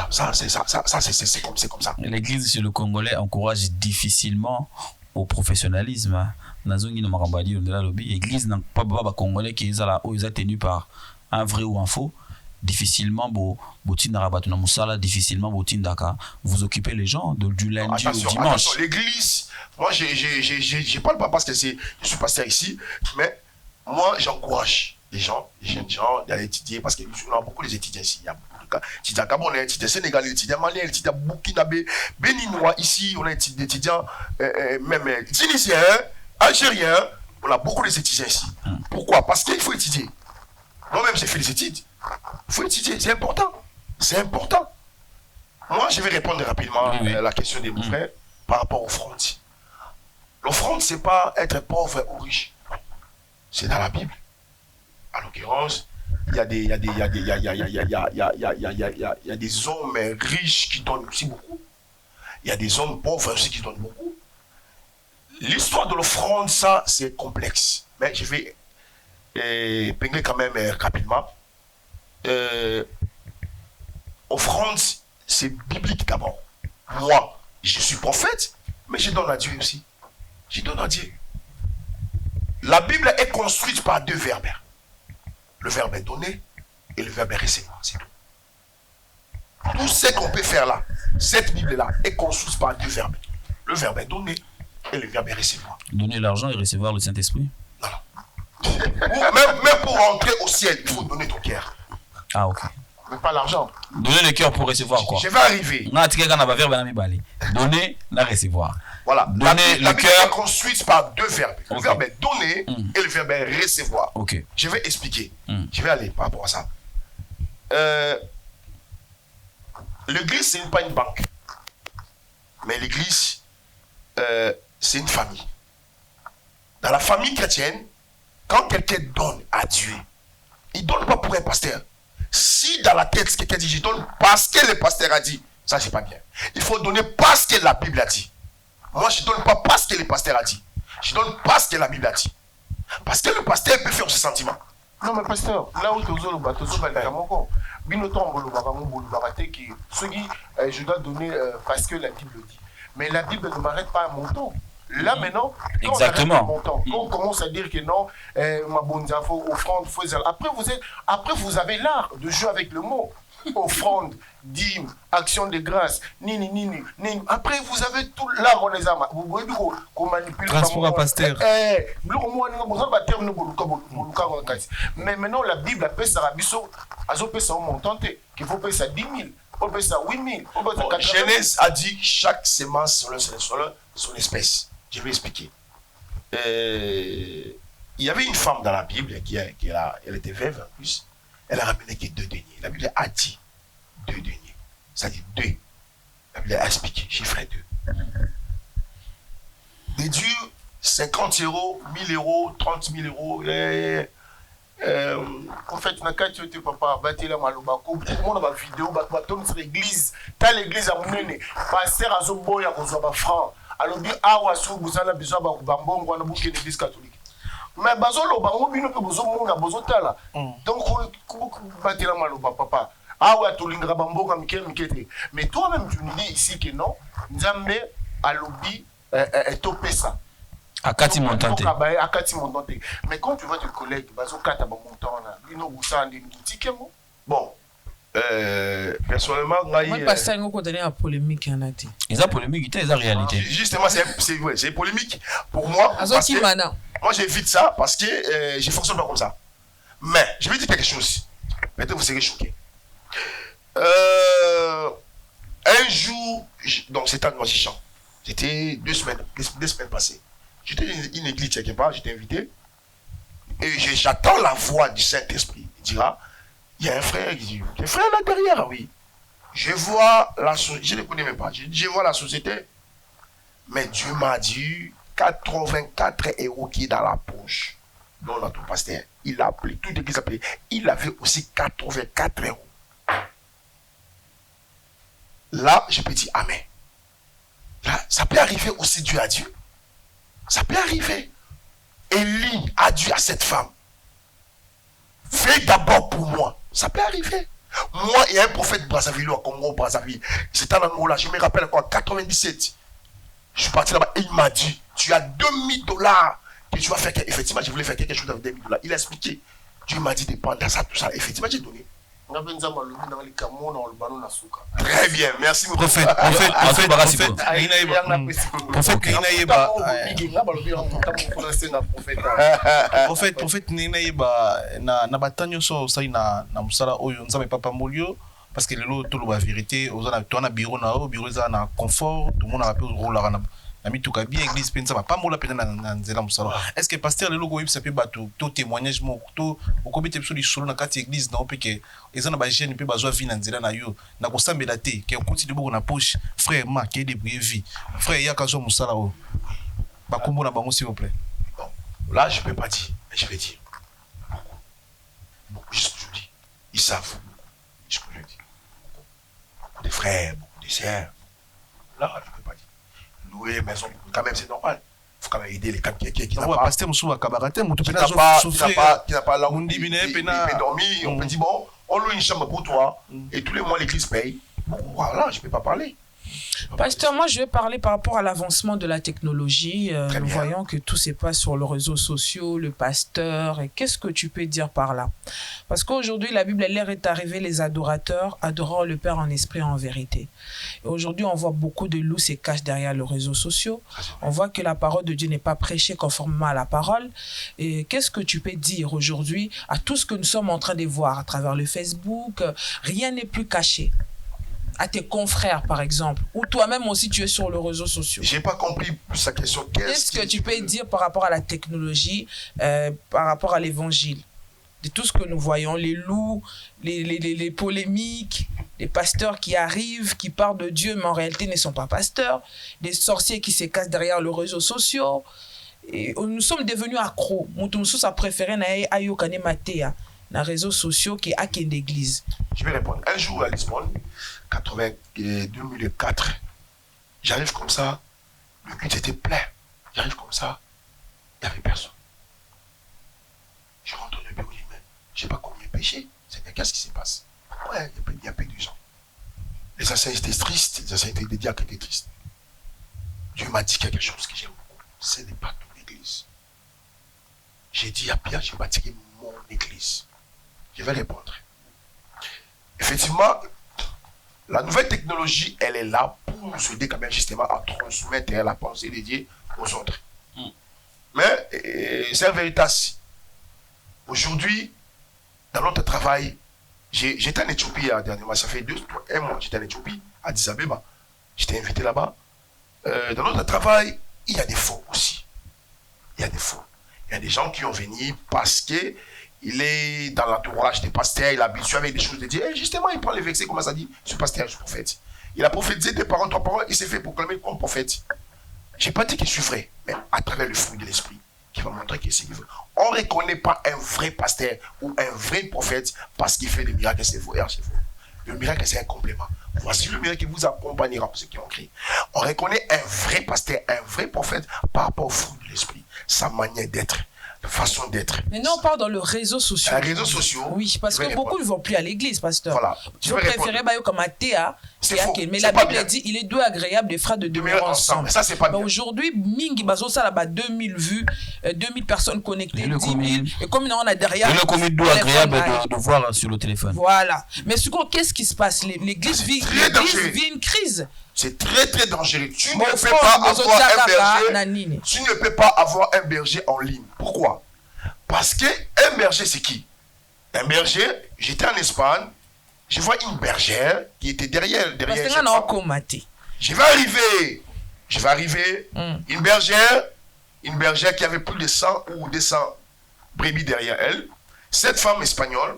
comme ça. L'église chez le Congolais encourage difficilement au professionnalisme. L'église n'a pas de Congolais qui est tenu par un vrai ou un faux. difficilement difficilement vous occupez les gens du lundi au dimanche. Attention, l'église, moi je parle pas parce que je suis pasteur ici, mais moi j'encourage les gens, les jeunes gens d'aller étudier parce qu'on a beaucoup d'étudiants ici. Il y a beaucoup de cas. Étudiants Gabonais, étudiants Sénégalais, étudiants Maliens, étudiants Burkinabé, Béninois. Ici, on a des étudiants même Tunisiens, Algériens. On a beaucoup d'étudiants ici. Pourquoi? Parce qu'il faut étudier. Moi-même, j'ai fait les études. Il faut étudier, c'est important. C'est important. Moi, je vais répondre rapidement à la question de mon frère par rapport aux offrande. L'offrande, c'est pas être pauvre ou riche. C'est dans la Bible. En l'occurrence, il y a des hommes riches qui donnent aussi beaucoup. Il y a des hommes pauvres aussi qui donnent beaucoup. L'histoire de l'offrande, ça, c'est complexe. Mais je vais pingler quand même rapidement. Offrande, c'est biblique d'abord. Moi, je suis prophète, mais je donne à Dieu aussi. Je donne à Dieu. La Bible est construite par deux verbes. Le verbe est donner et le verbe est recevoir. C'est tout. Tout ce qu'on peut faire là, cette Bible-là, est construite par deux verbes. Le verbe est donner et le verbe est recevoir. Donner l'argent et recevoir le Saint-Esprit? Non, non. Même pour rentrer au ciel, il faut donner ton cœur. Ah, ok. Mais pas l'argent. Donner le cœur pour recevoir quoi? Je vais arriver. Donner, la recevoir. Voilà. Donner la le Bible cœur est construite par deux verbes. Le Ok. verbe est donner et le verbe est recevoir. Ok. Je vais expliquer. Mm. Je vais aller par rapport à ça. L'église, ce n'est pas une banque. Mais l'église, c'est une famille. Dans la famille chrétienne, quand quelqu'un donne à Dieu, il ne donne pas pour un pasteur. Si dans la tête, quelqu'un dit, je donne parce que le pasteur a dit, ça, c'est pas bien. Il faut donner parce que la Bible a dit. Moi, je ne donne pas parce que le pasteur a dit. Je donne parce que la Bible a dit. Parce que le pasteur peut faire ses sentiments. Non, mais pasteur, là où tu as je dois donner parce que la Bible dit. Mais la Bible ne m'arrête pas à mon temps. Là maintenant, quand Exactement. on arrête mon temps, quand on commence à dire que non, ma bonne info, offrande, après vous avez l'art de jouer avec le mot. Offrande, dîme, action de grâce, nini. Après vous avez tout l'art on les a. Vous voyez qu'on manipule. Transport à pasteur. Mais maintenant la Bible appelle ça rabisso, appelle ça montant, qu'il faut payer ça 10 000. On peut ça 8 000. On peut ça 4 000. Genèse a dit chaque semence selon son espèce. Je vais expliquer. Il y avait une femme dans la Bible elle était veuve en plus. Elle a ramené que 2 deniers. La Bible a dit 2 deniers. Ça dit 2. La Bible a expliqué, chiffré 2. Déduire 50 euros, 1000 euros, 30 000 euros. En fait, tu étais papa, bâti la malobako, tout le monde a une vidéo, bateau sur l'église, t'as l'église à mener, pasteur à Zoboya, qu'on soit franc. Alors, bien, Awasu, vous avez besoin de Bambon, on a bouqué l'église catholique. Mais Bazolo, Bango, bien que vous avez besoin de là. Donc, vous bâti la maloba, papa. Awa, tu l'ingra Bambon, Mikete. Mais toi-même, tu nous dis ici que non, Nzambe, Alobi, est topé ça. Akati Montante. Mais quand tu vois tes collègues, Bon, personnellement, Moi, pasteur, nous connaissons la polémique. Ils ont polémique, ils ont réalité. justement, c'est polémique pour moi. Parce que moi, j'évite ça parce que je ne fonctionne pas comme ça. Mais je vais dire quelque chose. Peut-être vous serez choqués. Un jour, donc c'était un chant. C'était 2 semaines passées. J'étais dans une église quelque part, j'étais invité. Et j'attends la voix du Saint-Esprit. Il dira, il y a un frère qui dit, un frère là derrière, oui. Je vois la société, je ne connais même pas, je vois la société. Mais Dieu m'a dit 84 € qui est dans la poche. Non, notre pasteur, il a appelé, toute l'église a appelé. Il avait aussi 84 €. Là, je peux dire Amen. Là, ça peut arriver aussi Dieu à Dieu. Ça peut arriver. Élie a dit à cette femme, fais d'abord pour moi. Ça peut arriver. Moi, il y a un prophète Brazzaville, au Congo, Brazzaville. C'était en Angola, je me rappelle encore, en 97. Je suis parti là-bas et il m'a dit, tu as 2000 $ que tu vas faire. Effectivement, je voulais faire quelque chose avec 2000 $. Il a expliqué. Dieu m'a dit de prendre ça, tout ça. Effectivement, j'ai donné. Très bien, merci beaucoup. Prophète, nina yeba na batanyo so sai na musala oyo nzambe papa molio parce que lelo to la vérité ozana to na bureau za na confort tout le monde a pu rouler na mituka bien église penza pas mola pena na nzela musala. Est-ce que pasteur lelo go yebisa pe bato to témoignage mo to okobite biso lisolo na kati église na opeke ezana ba jeune pe bazwa vie na nzela na yo na ko sambela te ke continue boko na poche frère ma ke débrouiller vie frère yaka zo musala o ba kombo na bango s'il vous plaît. Bon, là je peux pas dire mais je vais dire beaucoup juste je dis ils savent je peux le dire beaucoup de frères beaucoup de sœurs là je peux pas dire louer maison quand même c'est normal faut quand même aider les camps qui n'a pas pasteur musu wa kabarate mutu qui n'a pas là on dit peut dormir on peut dire bon on loue une chambre pour toi et tous les mois l'église paye voilà je peux pas parler. Pasteur, moi je vais parler par rapport à l'avancement de la technologie. Nous voyons que tout se passe sur les réseaux sociaux, le pasteur. Et qu'est-ce que tu peux dire par là? Parce qu'aujourd'hui, la Bible, l'ère est arrivée, les adorateurs adorant le Père en esprit et en vérité. Et aujourd'hui, on voit beaucoup de loups se cachent derrière les réseaux sociaux. On voit que la parole de Dieu n'est pas prêchée conformément à la parole. Et qu'est-ce que tu peux dire aujourd'hui à tout ce que nous sommes en train de voir à travers le Facebook? Rien n'est plus caché. À tes confrères, par exemple, ou toi-même aussi, tu es sur les réseaux sociaux. J'ai pas compris sa question. Qu'est-ce que tu peux dire par rapport à la technologie, par rapport à l'évangile? De tout ce que nous voyons, les loups, les polémiques, les pasteurs qui arrivent, qui parlent de Dieu, mais en réalité ne sont pas pasteurs, des sorciers qui se cachent derrière les réseaux sociaux. Et nous sommes devenus accros. Nous sommes préférés à Ayokane Matea, dans les réseaux sociaux qui est l'église. Je vais répondre. Un jour à Lisbonne, 2004, j'arrive comme ça, le culte était plein. J'arrive comme ça, il n'y avait personne. Je rentre dans le bureau, je dis, mais je ne sais pas combien péché. Qu'est-ce qui se passe? Ouais, il y a peu de gens. Les anciens étaient tristes, les anciens étaient des diacres étaient tristes. Dieu m'a dit quelque chose que j'aime beaucoup. Ce n'est pas ton église. J'ai dit à Pierre, je bâtirai mon église. Je vais répondre. Effectivement, la nouvelle technologie, elle est là pour nous aider quand même justement à transmettre la pensée de Dieu aux autres. Mais c'est un véritable. Aujourd'hui, dans notre travail, j'étais en Éthiopie dernièrement, ça fait 1 mois, j'étais en Éthiopie, à Addis Abeba. J'étais invité là-bas. Dans notre travail, il y a des faux aussi. Il y a des faux. Il y a des gens qui ont venu parce que il est dans l'entourage des pasteurs, il a habitué avec des choses de Dieu. Et justement, il prend les versets, comme ça dit, ce pasteur, ce prophète. Il a prophétisé 2 paroles, 3 paroles, il s'est fait proclamer comme prophète. Je n'ai pas dit que je suis vrai, mais à travers le fruit de l'esprit, qui va montrer que c'est vrai. On ne reconnaît pas un vrai pasteur ou un vrai prophète parce qu'il fait des miracles, c'est vrai. Le miracle, c'est un complément. Voici le miracle qui vous accompagnera pour ceux qui ont créé. On reconnaît un vrai pasteur, un vrai prophète par rapport au fruit de l'esprit, sa manière d'être. Façon d'être. Maintenant, on parle dans le réseau social. Les réseaux sociaux. Oui, parce que beaucoup ne vont plus à l'église, pasteur. Voilà. Je préférais comme un théa. Mais la Bible dit il est doux agréable des frères de demeurer ensemble. Ça, c'est pas bien. Aujourd'hui, Mingi Bazo, ça là-bas, 2000 vues, 2000 personnes connectées, 10 000. Et comme on a derrière. Et le commun doux agréable de voir sur le téléphone. Voilà. Mais ce qu'est-ce qui se passe? L'église vit une crise. C'est très très dangereux. Tu ne peux pas avoir un berger. Tu ne peux pas avoir un berger en ligne. Pourquoi? Parce que un berger, c'est qui? Un berger, j'étais en Espagne, je vois une bergère qui était derrière je vais arriver, une bergère qui avait plus de 100 ou 200 brebis derrière elle. Cette femme espagnole,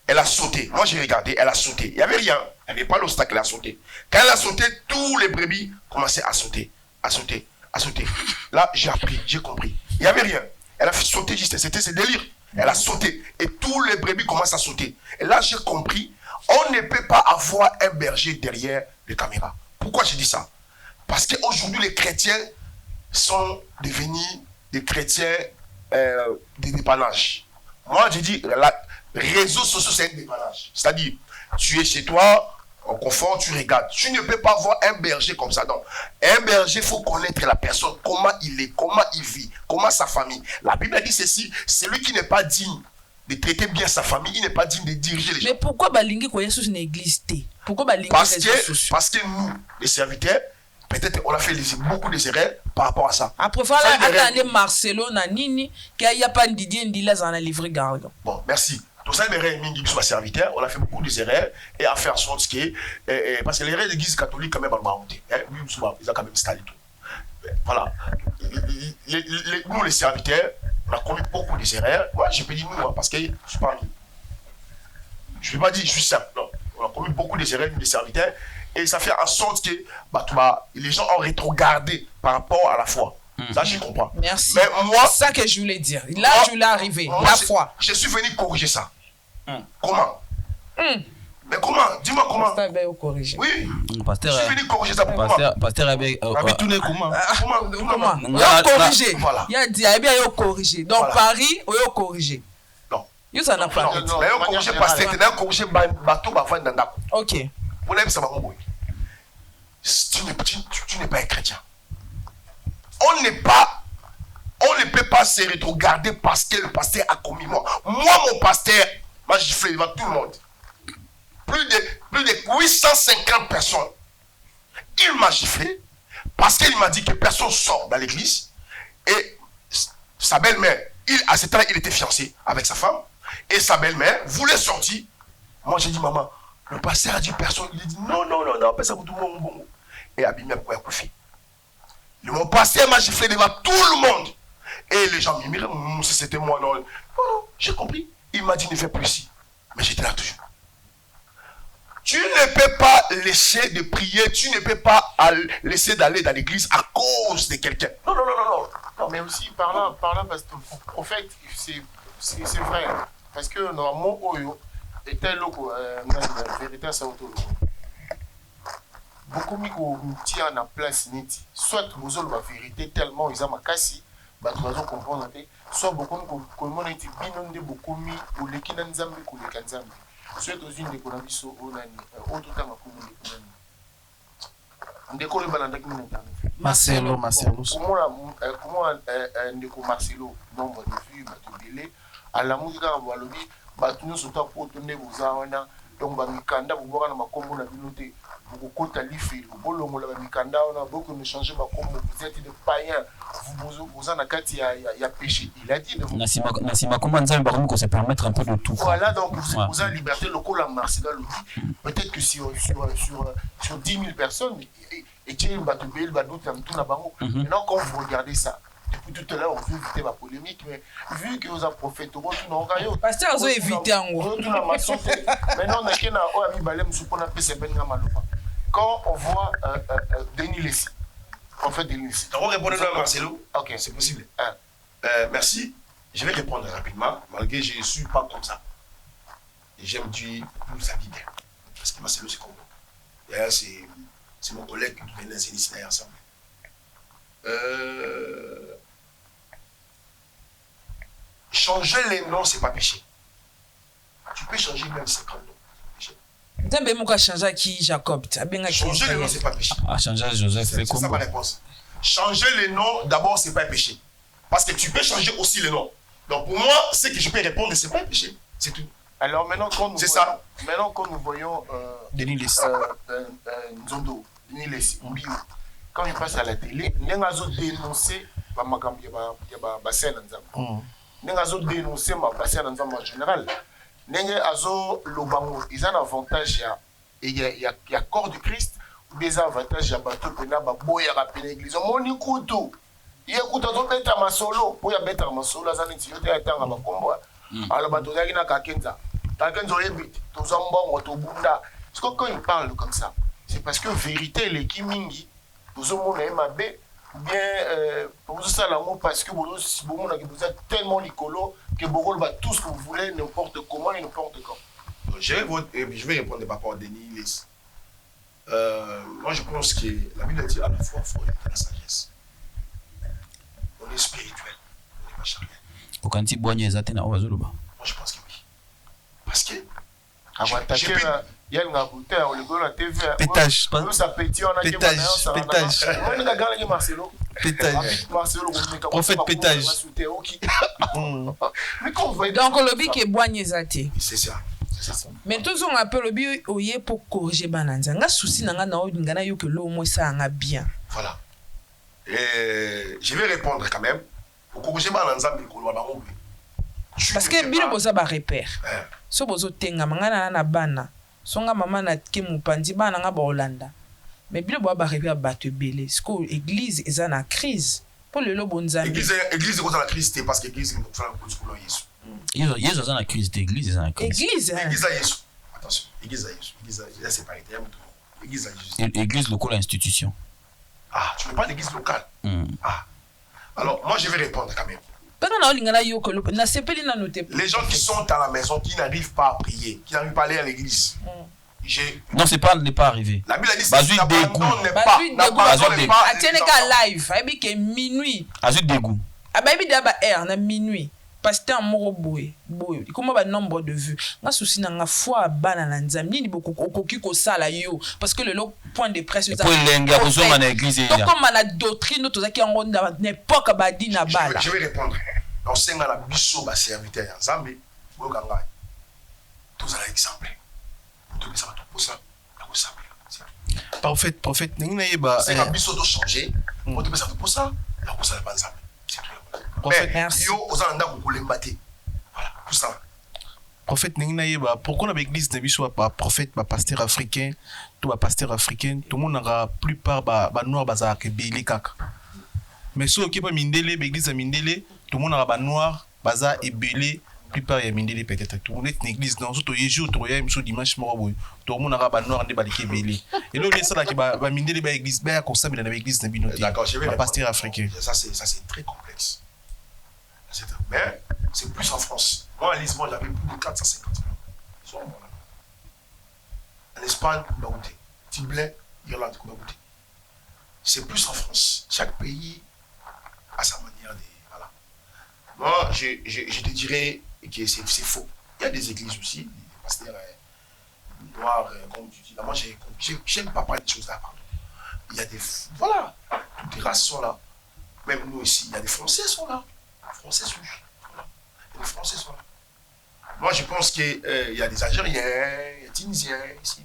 elle a sauté. Moi, j'ai regardé, elle a sauté. Il n'y avait rien. Il n'y avait pas l'obstacle, elle a sauté. Quand elle a sauté, tous les brebis commençaient à sauter, à sauter, à sauter. Là, j'ai appris, j'ai compris. Il n'y avait rien. Elle a fait sauter juste, c'était ce délire. Elle a sauté. Et tous les brebis commencent à sauter. Et là, j'ai compris, on ne peut pas avoir un berger derrière les caméras. Pourquoi j'ai dit ça? Parce qu'aujourd'hui, les chrétiens sont devenus des chrétiens de dépannage. Moi, j'ai dit, les réseaux sociaux, c'est un dépannage. C'est-à-dire, tu es chez toi, en confort, tu regardes. Tu ne peux pas avoir un berger comme ça. Donc, un berger, il faut connaître la personne, comment il est, comment il vit, comment sa famille. La Bible dit ceci, celui qui n'est pas digne de traiter bien sa famille, il n'est pas digne de diriger les gens. Mais pourquoi balingi koye sous une église té? Pourquoi balingi Parce que nous, les serviteurs, peut-être on a fait beaucoup de erreurs par rapport à ça. Après, voilà, attendez Marcelo, Nanini, qu'il n'y a pas de Didier Ndila dans la livre garde. Bon, merci. Tout ça, les mingi soit serviteur, on a fait beaucoup de erreurs et à faire en sorte que, parce que les erreurs de l'église catholique, quand même, ils ont quand même installé tout. Voilà. Nous, les serviteurs, on a commis beaucoup de erreurs. Moi, je peux dire nous, parce que je ne suis pas nous. Je ne vais pas dire je suis simple, non. On a commis beaucoup de erreurs, nous, les serviteurs, et ça fait en sorte que les gens ont rétrogradé par rapport à la foi. Ça, je comprends. Merci. Mais moi, c'est ça que je voulais dire. Là, je voulais arriver. Moi, la foi. Je suis venu corriger ça. Comment? Mais comment? Dis-moi comment. Pasteur corriger. Oui. Pasteur, je suis venu corriger ça pour Pasteur avec. Tout n'est comment? Comment? Voilà. Corriger. Voilà. Il a dit, il a corriger. Donc, Voilà. Paris, il a corriger. Non. Il ça n'a pas. Non. Mais il a corrigé pasteur, il a corrigé bateau, Ok. Vous n'avez ça, tu n'es pas un chrétien. On ne peut pas se regarder parce que le pasteur a commis moi. Moi, mon pasteur m'a giflé devant tout le monde. Plus de 850 personnes. Il m'a giflé parce qu'il m'a dit que personne sort dans l'église. Et sa belle-mère, à ce temps-là, il était fiancé avec sa femme. Et sa belle-mère voulait sortir. Moi, j'ai dit, maman, le pasteur a dit personne. Il a dit, non, personne tout le monde. Et Abimé a couché. Mon pasteur m'a giflé devant tout le monde. Et les gens me miraient, si c'était moi, non. Oh, j'ai compris. Il m'a dit, ne fais plus ici. Mais j'étais là toujours. Tu ne peux pas laisser de prier, tu ne peux pas laisser d'aller dans l'église à cause de quelqu'un. Non. Mais aussi, par là, parce que le prophète, c'est vrai. Parce que normalement, Oyo était loco, vérité, ça auto. Beaucoup de tient en place neti. Soit vous avez la vérité tellement ils ont ma casse, bah tu vas comprendre. Soit beaucoup comment on était binondé beaucoup mis ou les kinan zambi ou les kanzambi. Soit aux unes des konabiso au nani, autre temps à comment les konani. On décolle le balanda qui m'internet. Marcelo. Comment ndeko Marcelo nombre de vues batubélé à la musique à Walobi, batuno surtout pour tourner vos awana. Donc, Mikanda, vous voyez, on a vu vous comptez l'IFI, vous voyez, Mikanda, on a beaucoup de changé, vous êtes des païens, vous en avez il y a péché. Il a dit de vous. Nassima, comment on se permettre un peu de tout. Voilà, donc vous avez liberté locale à Marseille, peut-être que sur 10 000 personnes, et tu es maintenant, quand vous regardez ça, depuis tout à l'heure, on veut éviter la polémique, mais vu que vous avez prophète, vous avez pasteur, vous avez évité en gros. Maintenant, quand on voit Denis Lessi, on fait Denis Lessi. Donc, on répond à Marcelo. Ok. C'est possible. Merci. Je vais répondre rapidement, malgré que je ne suis pas comme ça. Et j'aime dire plus à bien. Parce que Marcelo, c'est comme moi. D'ailleurs, c'est mon collègue qui vient des initiés ensemble. Changer les noms, c'est pas péché. Tu peux changer même 50 noms. T'as bien changer qui Jacob. Changer les noms, c'est pas péché. Changer Joseph, c'est ça ma réponse. Changer les noms, d'abord, c'est pas un péché. Parce que tu peux changer aussi les noms. Donc pour moi, ce que je peux répondre, c'est pas un péché. C'est tout. Alors maintenant, quand nous voyons Denis Lessi. Nzondo, Denis Lessi, Mbio, quand il passe à la télé, il y a dénoncé ma bassin en dénoncer ma bassin en général. Il y a un avantage, il y a corps de Christ, ou des avantages, il y a bateau, il y a boya, il y a l'église. Mon écoute, il y a écoute, il y a ma solo, pour y a bête ma solo, il y a un combat. Alors, bateau, il y a Kakenza. Kakenza, il y a un bunda. Parce que quand il parle comme ça, c'est parce que vérité, les Kimingi, vous avez un mabé, bien, pour vous ça, parce que vous êtes tellement licolo que vous va tout ce que vous voulez, n'importe comment et n'importe quand. Je vais répondre par rapport à Denis Lessi. Moi, je pense que la Bible dit à la fois, il faut être la sagesse. On est spirituel, on n'est pas charnel. Moi, je pense que oui. Parce que J'ai pu- il y a une bouteille, on le go la TV. Pétage. Ça pétille, on a Pétage. Pétage. On a gagné Marcelo. Pétage. Marcelo, Prophète pétage. Mais quand vous voyez. Donc, le but qui est boigné zati. C'est ça. Mais tout on appelle le but oye pour corriger bananza. Nga souci nanga na ngana yo que l'eau moi ça nga bien. Voilà. Et je vais répondre quand même. Au corriger Bananza, mais qu'on va parce que bino boza ba repère. So bozo tenga mangana na bana. Songa mama na ke mupandi bana nga ba Hollanda. Mais bino bo ba repère bato belé. Sko église eza na crise. Pour le lobo nzambi. Église est dans la crise, c'est parce que l'église est dans la crise. Yesu aza na crise d'église, eza na crise. Église. Église à Yesu. Attention, église à Yesu. Église à Yesu, c'est pas été. Église à Jésus. Église locale institution. Ah, tu ne parles d'église locale. Ah. Alors, moi, je vais répondre quand même. Les gens qui sont à la maison, qui n'arrivent pas à prier, qui n'arrivent pas à aller à l'église. Non, c'est pas n'est pas arrivé. La Bible a dit que Bazui l'abandon n'est dégoût. pas. Atiene ka live, abi ke minuit. Azut dégoût. Ababi daba na minuit. Pasteur moko boye. Comment ba nombre de vues. Nga souci na nga foi bana na nzambi ni boko okoki ko sala yo parce que le point de presse pour lenga kozoma na église ya. Donc comme la doctrine to zaki ngo na n'époque badi na bala. Je vais répondre. On sait nga la biso ba serviteur ya Nzambe, boka nga. Tous à l'exemple. Tout ça pour ça. Prophète ningi na yeba. C'est la biso doit changer. On te ça pour ça. La pour ça la Nzambe. Prophète, merci. Yo ozalanda ko lembate. Voilà, tout ça. Prophète ningi na yeba. Pourquoi dans l'église na biso ba prophète, ba pasteur africain, tout ba pasteur africain, tout le monde la plupart ba noir baza ke beli kaka. Mais ceux qui pas mindele, l'église a mindele, tout le monde a ba noir, baza et belé, plupart ya mindele peut-être. Tout le monde est une église dans tout les jours, tout le monde dimanche mort tout le monde a ba noir ne ba ke belé. Et là on est ça là qui ba mindele ba église ba comme ça mais dans l'église na binoté. D'accord, je vais pasteur africain. Ça c'est très complexe. Mais c'est plus en France. Moi, à Lisbonne, j'avais plus de 450 000. En Espagne, Tiblet, Irlande, c'est plus en France. Chaque pays a sa manière de. Voilà. Moi, je te dirais que c'est faux. Il y a des églises aussi, des pasteurs noirs, comme tu dis. Là, moi, j'aime pas parler de choses là. Pardon. Il y a des. Voilà. Toutes les races sont là. Même nous ici, il y a des Français sont là. Français sont là. Les Français sont là. Moi, je pense qu'il y a des Algériens, il y a des Tunisiens ici.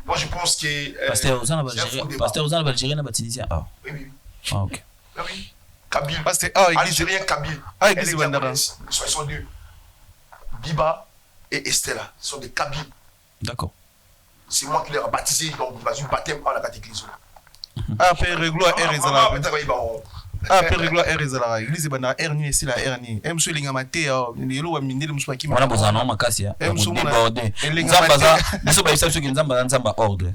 Moi, je pense que. Pasteur Ozan, Algérien, Tunisien. Ah. Oui. Ah, ok. Oui. Kabyle. Pasteur, Algérien, Kabyle. Ah, église Bandara. Ils sont deux. Biba et Estella. Ils sont des Kabyles. D'accord. C'est moi qui les ai baptisés dans une baptême en la catéchése. Ah, Père Gloire, Erizala. Ah, Père Gloire, Erizala. Église Bandara, Erni, c'est la Erni. Monsieur Lingamate, Nilo, Mindel, Mouspaki. On a besoin d'un makasi. Débordé. Nzamba, nous sommes ceux qui Nzamba ordre.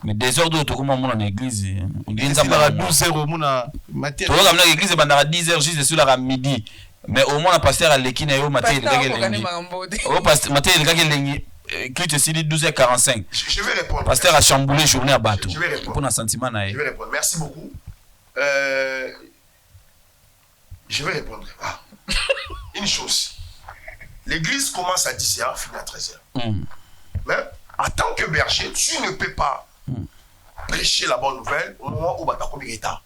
Mais désordre, tout comme on a l'église. On dit Nzamba à 12h, on a matin. Tout comme l'église Bandara 10h, juste sur la midi. Mais au moins, le pasteur à l'équine, il matin, il matin, Clique ici 12h45. Je vais répondre. Pasteur a chamboulé journée à bateau. Je vais répondre. Pour un sentiment. Je vais répondre. Merci beaucoup. Je vais répondre. Ah. Une chose. L'église commence à 10h, finit à 13h. Mais en tant que berger, tu ne peux pas prêcher la bonne nouvelle au moment où tu as commis l'état.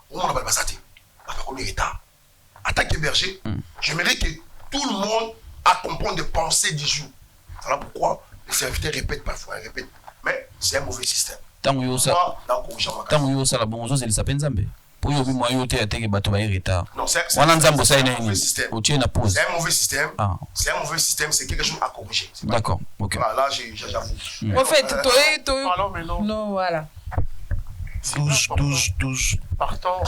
Au moment où tu as commis l'état. En tant que berger, j'aimerais que tout le monde a compris des pensées du jour. Voilà pourquoi les serviteurs répètent parfois, mais c'est un mauvais système. Tant que ça, la bonne chose, c'est le sapin Zambé. Pour y moi, il y a des bateaux à retard. Non, c'est un mauvais système. C'est un mauvie système. C'est un mauvais système, c'est quelque chose à corriger. D'accord, ok. Là, j'avoue. En fait, Pardon, mais non. Non, voilà. 12. Partant,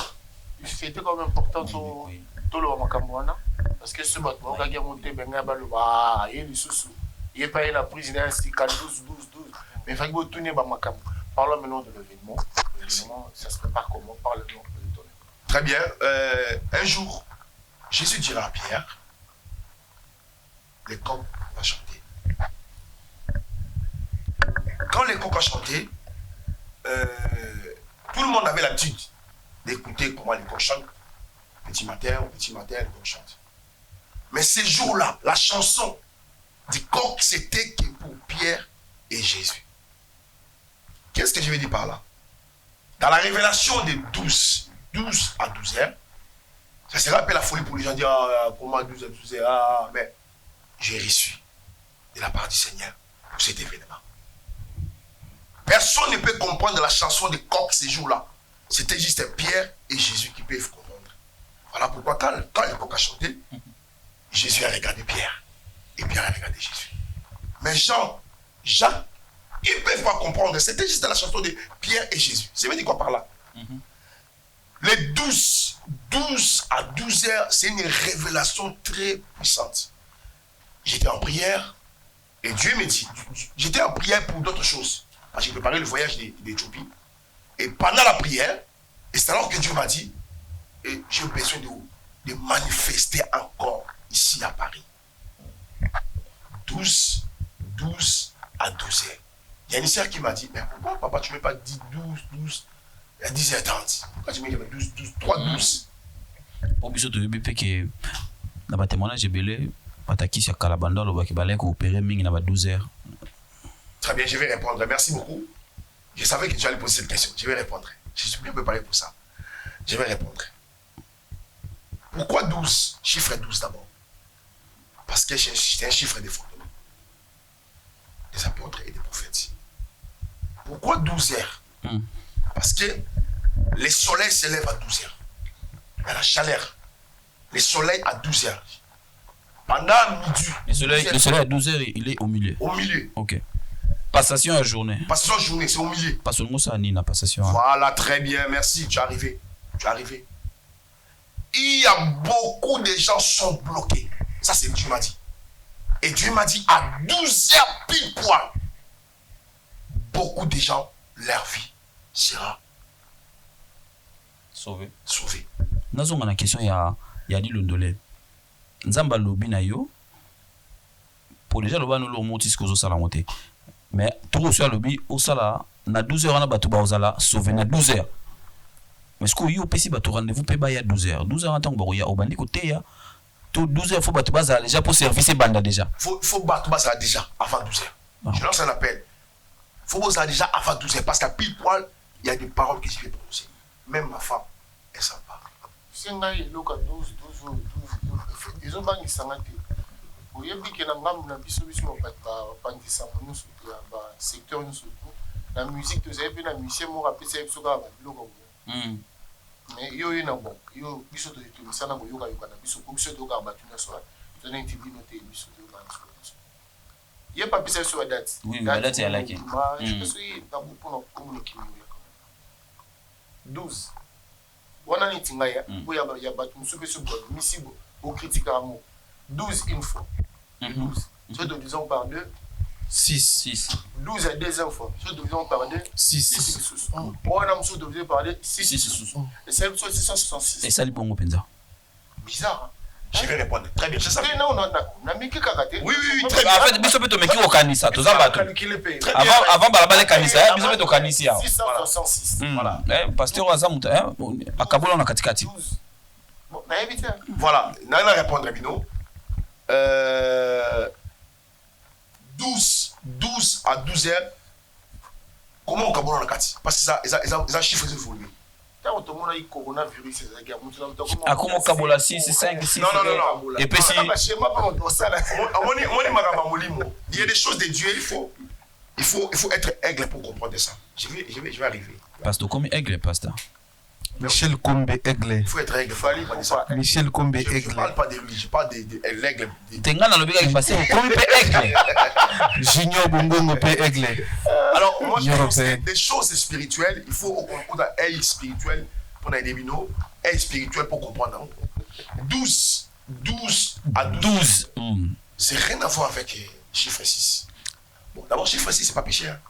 c'était quand même important tout le Makamouana. Parce que ce bateau, on a monté, il y a des sous. Il n'y a pas eu la prise d'un 12. Mais il faut que vous tourniez Makam. Parlons maintenant de l'événement. L'événement, ça se prépare comment? Parle-nous. Très bien. Un jour, Jésus dira à Pierre, les coqs vont chanter. Quand les coqs ont chanté, tout le monde avait l'habitude d'écouter comment les coqs chantent. Petit matin, les coqs chantent. Mais ces jours-là, la chanson Du coq, c'était que pour Pierre et Jésus. Qu'est-ce que je veux dire par là? Dans la révélation des 12 à 12 heures, ça sera un peu la folie pour les gens dire comment 12 à 12 heures, mais j'ai reçu de la part du Seigneur pour cet événement. Personne ne peut comprendre la chanson de coq ces jours-là. C'était juste Pierre et Jésus qui peuvent comprendre. Voilà pourquoi quand le coq a chanté, Jésus a regardé Pierre et Pierre a regardé Jésus. Mais Jacques, ils ne peuvent pas comprendre. C'était juste la chanson de Pierre et Jésus. Ça veut dire quoi par là? Les 12 à 12 heures, c'est une révélation très puissante. J'étais en prière et Dieu me dit, j'étais en prière pour d'autres choses. J'ai préparé le voyage d'Éthiopie. Et pendant la prière, et c'est alors que Dieu m'a dit, et j'ai besoin de manifester encore ici à Paris. 12 à 12 heures. Il y a une sœur qui m'a dit, mais pourquoi papa tu ne mets pas 12, il y a 10h30. Pourquoi tu mets 12, 12? Pour biso to yebi peke na ba témoignage belé batakisi ya kalabanda lo ba ki balé ko opérer mingi na ba 12 heures. Très bien, je vais répondre. Merci beaucoup. Je savais que tu allais poser cette question. Je vais répondre. Je suis bien préparé pour ça. Je vais répondre. Pourquoi 12? Chiffre 12 d'abord. Parce que c'est un chiffre de fondement des apôtres et des prophètes. Pourquoi 12 heures? Parce que le soleil se lève à 12 heures. Il y a la chaleur. Le soleil à 12 heures. Pendant midi. Le soleil à 12 heures, il est au milieu. Au milieu. Ok. Passation à journée. Passation à journée, c'est au milieu. Pas seulement ça, ni la passation. Voilà, très bien, merci, tu es arrivé. Il y a beaucoup de gens qui sont bloqués. Ça, c'est Dieu m'a dit. Et Dieu m'a dit, à 12 heures pile poil, beaucoup de gens, leur vie sera sauvée. Nazonga na question ya di londolé. Nzamba lobi na yo. Pour déjà loba no lo moti ce que zo sala monter. Mais tout sur lobby au sala na 12 heures na batu ba ozala sauver na 12 heures. Mais ce que yo pesi batu rendez-vous pe ba ya 12 heures. 12 heures en tant que ya obandi côté ya. Tout 12 heures faut batu baza déjà pour service banda déjà. Faut batu baza déjà avant 12 heures. Je lance un appel. Faut baza déjà avant 12 heures parce qu'à pile poil il y a des paroles que je vais prononcer. Même ma femme elle s'en parle. C'est un gars qui a 12 ils ont banni ça. Oui, il y a des gens qui ont secteur la musique, tu sais, la musique, moi, après, c'est mais il y a un bon, il y a des choses qui sont en train de se faire. Il n'y a pas de sur la date. Oui, la date, c'est à laquelle. Je suis dans le communiqué. 12. On a dit qu'il y a des 12 une fois. 12. Je te disons par 2. 6. 12 à 2 fois. Je te disons par 2. 6. On a divisé par 2. 6. Et c'est 666. Et ça, les bons penza. Bizarre. Je vais répondre. Très bien, je sais. Non, on a mis qui karaté. Oui, très bien. En fait, biso peut meki au kanisa, to za bato. Avant balabale kanisa, biso peut au kanisa. 666. Voilà. Pasteur Azamuta, akabola na katikati. Bon, na éviter. Voilà, n'a rien à répondre, Bino. 12 à 12 heures. Comment on cabola na kati? Parce que ça chiffre c'est évolué. Tant que on a eu coronavirus, c'est ça. Ah, comment kabola 6, 5, 6. Non. Et puis si. Il y a des choses de Dieu, il faut être aigle pour comprendre ça. Je vais arriver. Pasteur, comme aigle, pasteur. Michel Kombe Aigle. Il faut être aigle, il faut aller ça. Michel Kombe Je ne Aigle. parle pas de lui, je parle de l'aigle. Tenga na lobika qui passe, comme aigle. Junior Bongongo Pe Aigle. Alors, moi, je pense que des choses spirituelles, il faut comprendre un œil spirituel pour les deviner, œil spirituel pour comprendre. 12 à 12. C'est rien à voir avec chiffre 6. Bon, d'abord, chiffre 6, c'est pas péché. Hein.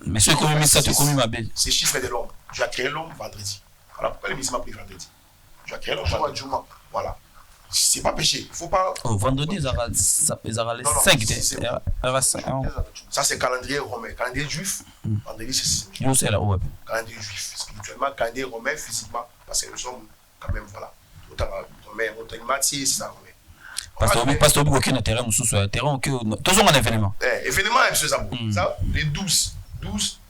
Mais ceux qui ont mis ça, tu connais ma belle. C'est chiffre de l'homme. Tu as créé l'homme vendredi. Alors, pourquoi les musulmans prient vendredi? Tu as créé l'homme vendredi. Voilà. C'est pas péché. Il faut pas. Oh, vendredi, ils auront les 5. Ça, c'est calendrier romain. Calendrier juif, vendredi, c'est 6. Yo, c'est là, ouais. Calendrier juif, spirituellement, calendrier romain, physiquement, parce que nous sommes quand même, voilà. Autant romain, autant matière, c'est ça, romain. Pasteur Obi, aucun terrain, nous sommes sur le terrain, tous ont un événement. Événement, ça, les 12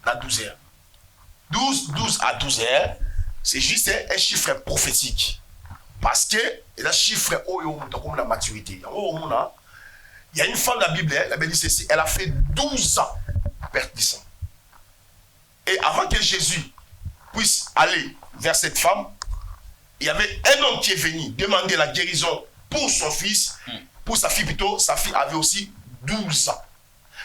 à 12 heures. 12 à 12 heures, c'est juste un chiffre prophétique. Parce que, le chiffre, comme la maturité. Il y a une femme de la Bible, la Bible dit ceci, elle a fait 12 ans perte de sang. Et avant que Jésus puisse aller vers cette femme, il y avait un homme qui est venu demander la guérison pour son fils, pour sa fille plutôt. Sa fille avait aussi 12 ans.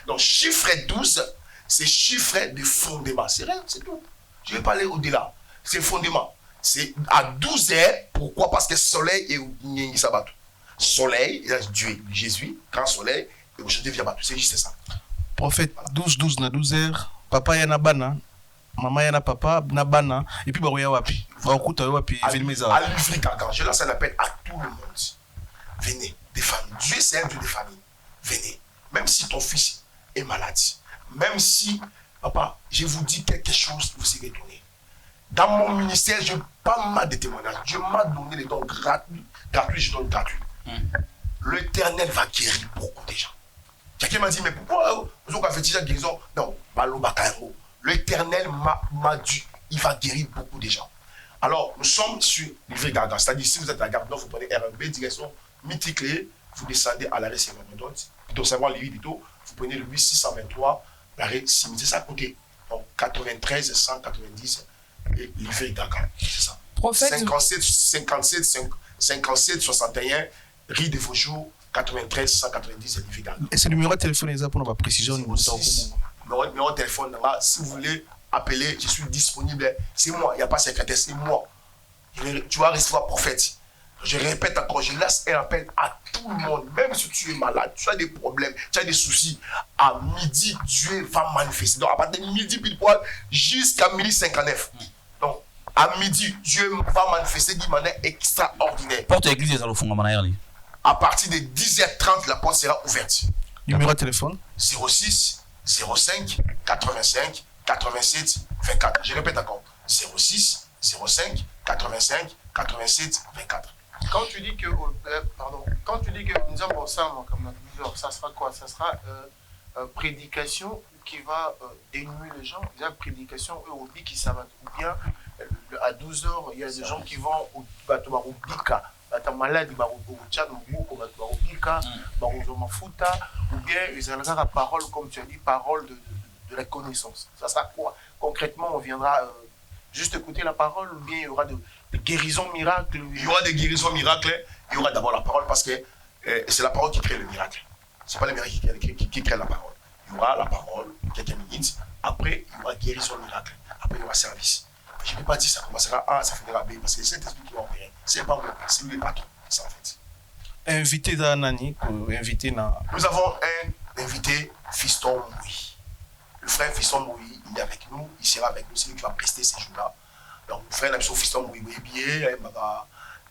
Donc, chiffre 12, c'est chiffre de fondement. C'est rien, c'est tout. Je vais pas aller au-delà. C'est fondement. C'est à 12 heures. Pourquoi? Parce que le soleil est sabbat. Soleil, il y a Dieu, Jésus, grand soleil, et aujourd'hui vient battre. C'est juste ça. Prophète, 12 na 12 heures, papa yana bana, maman yana papa, na bana, et puis baroya wapi. Barokuta wapi, à l'Afrique, je lance un appel à tout le monde. Venez, des familles. Dieu, c'est un Dieu des familles. Venez. Même si ton fils est malade, même si, papa, je vous dis quelque chose, vous serez donné. Dans mon ministère, je n'ai pas mal de témoignages. Dieu m'a donné les dons gratuits. Je donne gratuit. L'Éternel va guérir beaucoup de gens. Quelqu'un m'a dit, mais pourquoi vous avez fait déjà guérison? Non, l'Éternel m'a dit, il va guérir beaucoup de gens. Alors, nous sommes sur l'Ivry Gargan. C'est-à-dire, si vous êtes à Gare Nord, vous prenez RMB, direction Mythique-Clé, vous descendez à l'arrêt Saint-Vendôme, plutôt Saint-Vendôme, plutôt, vous prenez le 8623, l'arrêt Cimetière, c'est à côté. Donc, 93 190 et l'Ivry Gargan. C'est ça. Prophète. 57 61, Rue de Fauchot, 93 190 et l'Ivry Gargan. Et c'est le numéro de téléphone pour la précision. Numéro de téléphone, si vous voulez appeler, je suis disponible. C'est moi, il n'y a pas de secrétaire, c'est moi. Tu vas recevoir prophète. Je répète encore, je laisse un appel à tout le monde. Même si tu es malade, tu as des problèmes, tu as des soucis, à midi, Dieu va manifester. Donc à partir de midi pile poil jusqu'à 12h59. Donc à midi, Dieu va manifester d'une manière extraordinaire. Porte l'église des Alofons à à partir de 10h30, la porte sera ouverte. Numéro de téléphone 06 05 85 87 24. Je répète encore. 06 05 85 87 24. Quand tu dis que nous avons ça, ça sera quoi? Ça sera prédication qui va dénouer les gens. Déjà, prédication, eux, au BIC, qui savent. Ou bien, à 12h, il y a des gens qui vont au Bika. Ta maladie, au Tchad, au Bika, au Mafuta. Ou bien, ils ont la parole, comme tu as dit, parole de la connaissance. Ça sera quoi? Concrètement, on viendra juste écouter la parole, ou bien il y aura des guérisons miracles? Il y aura des guérisons miracles. Il y aura d'abord la parole parce que c'est la parole qui crée le miracle. Ce n'est pas le miracle qui crée la parole. Il y aura la parole, quelques minutes. Après, il y aura guérison miracle. Après, il y aura service. Je ne peux pas dire ça commencera A, ça finira B, parce que c'est l'esprit qui va opérer. C'est pas moi, c'est lui le patron. C'est ça en fait. Invité dans Nani, invité dans... Nous avons un invité, Fiston Moui. Le frère Fiston Moui, il est avec nous, il sera avec nous, c'est lui qui va prester ces jours-là. Donc, le frère Fiston Moui,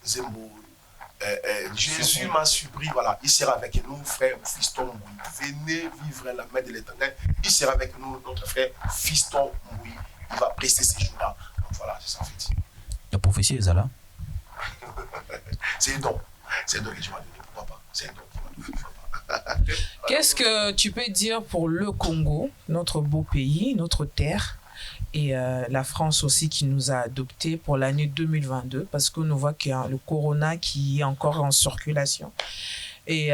Zembo, Jésus m'a surpris, voilà, il sera avec nous, frère Fiston Moui. Venez vivre la main de l'Éternel. Il sera avec nous, notre frère Fiston Moui. Il va prester ces jours-là. Donc voilà, c'est ça en fait. La prophétie est là. C'est un don. C'est un don que tu m'as donné, pourquoi pas? C'est un don qui m'a donné, pourquoi pas? Qu'est-ce que tu peux dire pour le Congo, notre beau pays, notre terre, et la France aussi qui nous a adoptés pour l'année 2022, parce qu'on voit qu'il y a le corona qui est encore en circulation. Et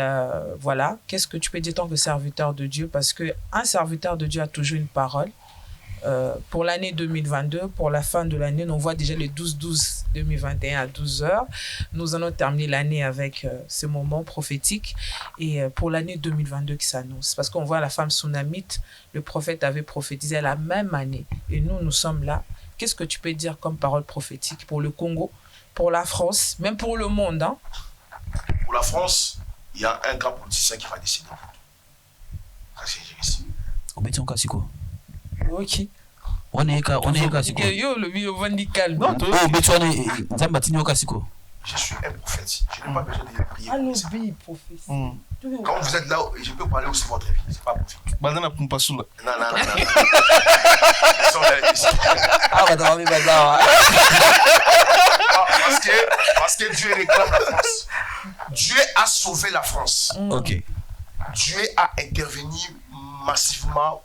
voilà, qu'est-ce que tu peux dire en tant que serviteur de Dieu? Parce qu'un serviteur de Dieu a toujours une parole. Pour l'année 2022, pour la fin de l'année, on voit déjà le 12-12-2021 à 12h. Nous allons terminer l'année avec ce moment prophétique. Et pour l'année 2022 qui s'annonce, parce qu'on voit la femme Sunamite, le prophète avait prophétisé la même année. Et nous sommes là. Qu'est-ce que tu peux dire comme parole prophétique pour le Congo, pour la France, même pour le monde, hein? Pour la France, il y a un grand politicien qui va décider. C'est ici. Ok. On est Kasiko. Yo, le vieux Vandical. Non, je suis un prophète. Je n'ai pas besoin de prier. Allons-y, prophète. Quand vous êtes là, je peux parler aussi votre vie. C'est pas prophète. Banana Pumpasula. Non. Parce que Dieu réclame la France. Dieu a sauvé la France. Ok. Dieu a intervenu massivement.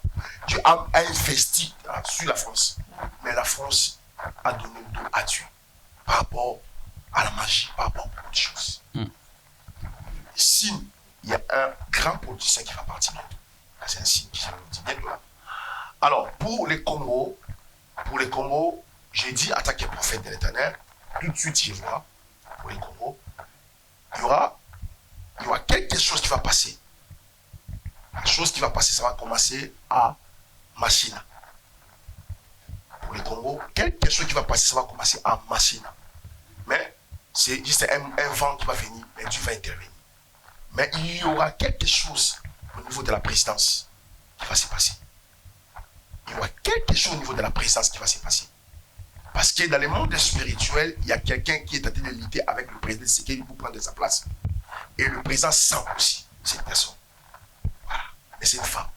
Dieu a investi sur la France. Mais la France a donné le dos à Dieu par rapport à la magie, par rapport à beaucoup de choses. Signe, il y a un grand politicien qui va partir bientôt. C'est un signe qui va partir bientôt là. Alors, pour les Congos, j'ai dit en tant que prophète de l'Éternel, tout de suite, je vois, pour les Congos, il y aura quelque chose qui va passer. La chose qui va passer, ça va commencer à Machina. Pour les Congos, quelque chose qui va passer, ça va commencer à Machina. Mais c'est juste un vent qui va venir, mais Dieu va intervenir. Mais il y aura quelque chose au niveau de la présidence qui va se passer. Il y aura quelque chose au niveau de la présidence qui va se passer. Parce que dans le monde spirituel, il y a quelqu'un qui est en train de lutter avec le président Tshisekedi pour prendre sa place. Et le président sent aussi cette personne. Voilà. Mais c'est une femme.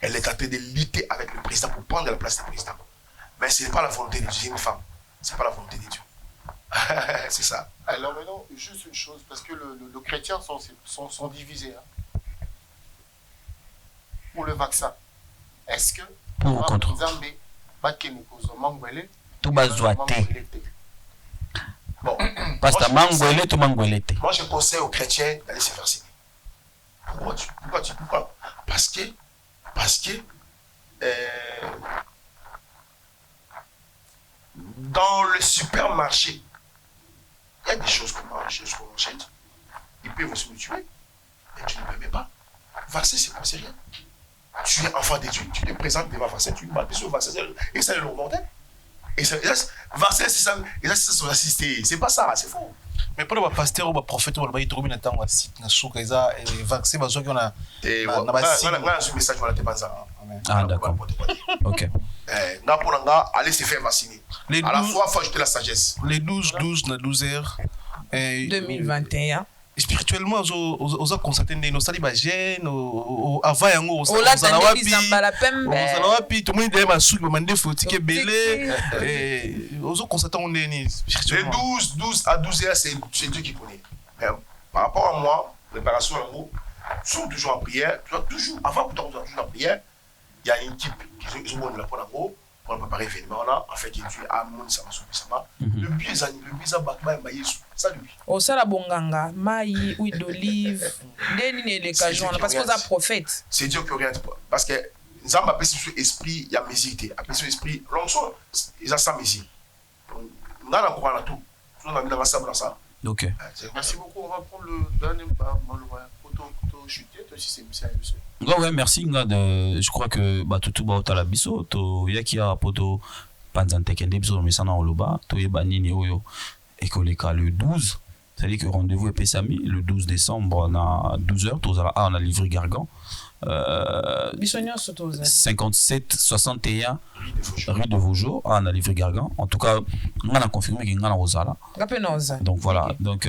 Elle est en train de lutter avec le président pour prendre la place du président. Mais ce n'est pas la volonté de Dieu, c'est une femme. Ce n'est pas la volonté de Dieu. C'est ça. Alors maintenant, juste une chose, parce que les chrétiens sont divisés. Hein. Pour le vaccin, est-ce que Pour ou contre? Tout Bon. Parce que Mangwele, tout Mangwele. Moi, je conseille aux chrétiens d'aller se faire signer. Pourquoi? Parce que dans le supermarché, il y a des choses qu'on achète. Ils peuvent aussi me tuer. Mais tu ne permets pas. Vaccin, c'est quoi? C'est rien. Tu es enfant de Dieu, tu te présentes devant le vaccin, tu bats sur le vaccin, et ça le remonte. Et ça, vaccin, c'est ça, et ça, c'est son assisté. C'est pas ça, c'est faux. Mais pour les pasteurs ou les prophètes, on va y trouver un temps où les vaccins, on a un message, on a été basé. Ah, d'accord. Ok. Allez se faire vacciner. À la fois, il faut ajouter la sagesse. Les 12 na 12 heures. 2021. Spirituellement, aux constaté nos salibas gènes, avant yango aux wapi tout le monde est ma soupe mandé faut ticket belé aux constaté on est les 12 à 12 heures c'est Dieu qui connaît. Mais par rapport à moi, préparation en gros, sont toujours en prière, toujours avant que tu sois toujours en prière, il y a une équipe qui ont la en gros pour préparer l'événement là, en fait que Dieu a mon ça va. Le biais bakba maïs ça lui. Au sala bonganga, maï, huile d'olive, déni les cajots parce que ça prophète. C'est Dieu qui oriente parce que nous avons appelé sur esprit, il y a mesité, appelé sur esprit, l'onction, ils ont ça mesure. On a encore là tout. On a mis dans ça. OK. Merci beaucoup, on va prendre le dernier photo chuter si c'est monsieur. Ouais, merci je crois que tout ba la biso to yaki ya poto panzante kende biso mesana oloba to yeba nini oyo ekoleka le 12, c'est-à-dire que rendez-vous est Pessami le 12 décembre à 12h tozala on a livré Gargan 57 61 rue de Vaugeot on a livré Gargan. En tout cas on a confirmé qu'il y a Rosala. Donc voilà, donc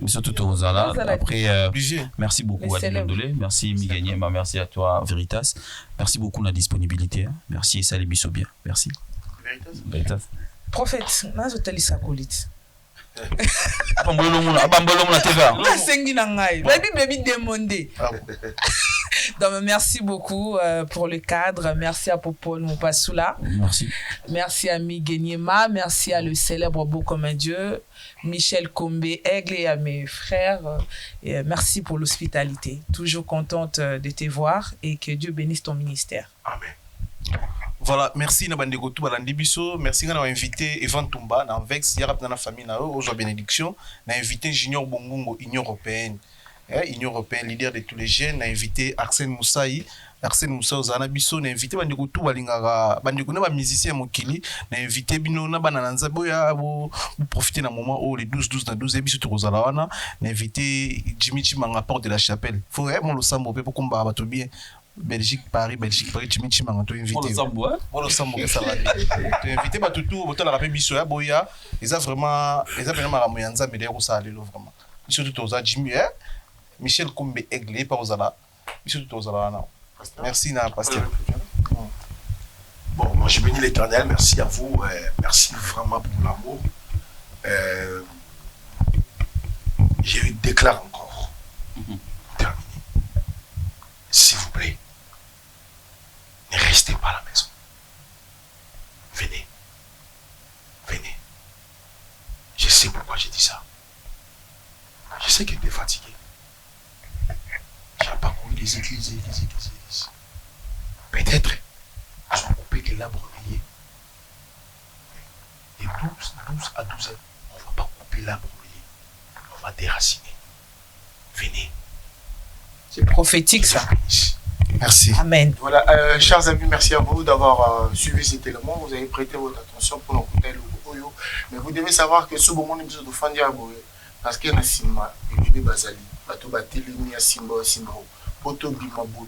surtout Rosala. Après merci beaucoup à Ndolé, merci Miganyema, merci à toi Veritas, merci beaucoup de la disponibilité, merci Sali Biso bien, merci Veritas. Prophète nazo talisa kolite donc merci beaucoup pour le cadre, merci à Popo Moupassoula, merci à Miganyema, merci à le célèbre beau comme un dieu Michel Combé Aigle et à mes frères et merci pour l'hospitalité, toujours contente de te voir et que Dieu bénisse ton ministère. Amen. Voilà, merci na bandeko tout balandi biso, merci ngana invité Evan Tumba na Vex yarap na famille na eux aux bénédiction, na invité Junior Bongongo Union européenne. Union européenne leader de tous les jeunes, na invité Arsène Moussaï ozana biso, na invité bandeko tout balingaka bandeko na ba musicien mokili, na invité bino na bana nza boya bo profiter na moment où les 12 na 12 biso to kozala wana, na invité Jimmy Chimanga porte de la chapelle. Faut mon lo sambo pe pour combat bato bien. Belgique Paris Jimmy Chimanga to invité. Mon sambo que ça va. To invité ba tout boto la rapé biso ya boya, ils vraiment ramoyanza mais derrière ça lelo vraiment. Biso tout oza Jimmy Michel Kombe Aigle par Ozala. Biso tout ozala na. Merci na pasteur. Bon, moi je bénis l'Éternel, merci à vous, merci vraiment pour l'amour. Je déclare encore, terminé. S'il vous plaît, ne restez pas à la maison. Venez. Venez. Je sais pourquoi j'ai dit ça. Je sais que tu es fatigué. J'ai parcouru les églises. Peut-être, ils ont coupé que l'arbre rayé. Et 12 à 12 heures, on ne va pas couper l'arbre rayé. On va déraciner. Venez. C'est prophétique, ça. Merci. Amen. Voilà, chers amis, merci à vous d'avoir suivi cet élément. Vous avez prêté votre attention pour nous écouter le Oyo. Mais vous devez savoir que ce moment nous de Fandi Aboye, parce qu'il y a un Simba, il y a Bazali, Bato Batelemi, Simba, Poto Bimabo,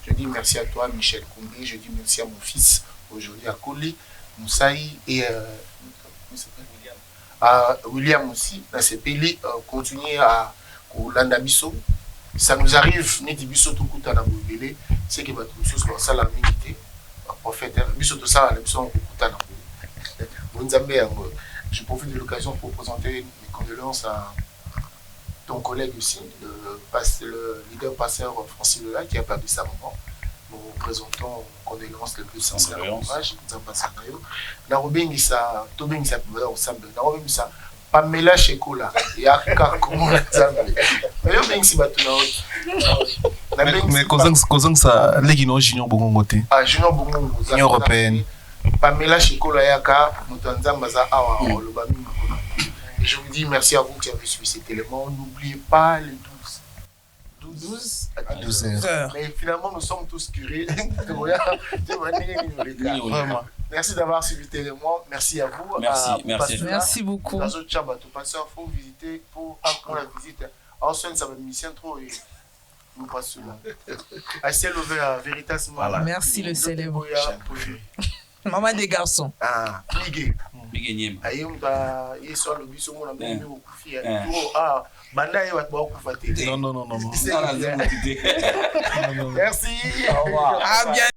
je dis merci à toi, Michel Koumé. Je dis merci à mon fils, aujourd'hui à Koli, Moussaï et à William aussi. Dans ces pays, continuer à Landabiso. Ça nous arrive, ni Biso tout coup à la Boubélé, c'est que votre chose pour ça la milité, prophète, Biso tout ça, la Biso tout à la Boubélé. Je profite de l'occasion pour présenter mes condoléances à ton collègue aussi, le leader passeur Francis Lola qui a perdu sa maman. Nous présentons condoléances les plus sincères. Hommage, nous avons passé à Nayo. Narobengisa, Tobengisa, ensemble, Narobengisa, Pamela Shekola, Yaka, comment la Zambie. Mais Bengsi Batuna. Mais causant ça, les Guinéens Junior Bongote. Ah, Junior Bongote. Union européenne. Pamela Shekola Yaka, Mutanzambaza Awa, Lobami. Et je vous dis merci à vous qui avez suivi cet élément. N'oubliez pas les 12 à 12 heures. Mais finalement, nous sommes tous curés. Vraiment. Merci d'avoir suivi cet élément. Merci à vous. Merci beaucoup. Dans autres chambres, tout passeur, il faut visiter pour la visite. Ensuite, ça va me mission trop et nous passons là. À ciel ouvert, véritablement. Merci le célèbre. Maman des garçons. Ah, Miguel. Miguel. Ayumba, il soit le biso mon ami au Koufi. Ah, Banda est votre beaucoup fatigué. Non. Merci. Au revoir. À bien.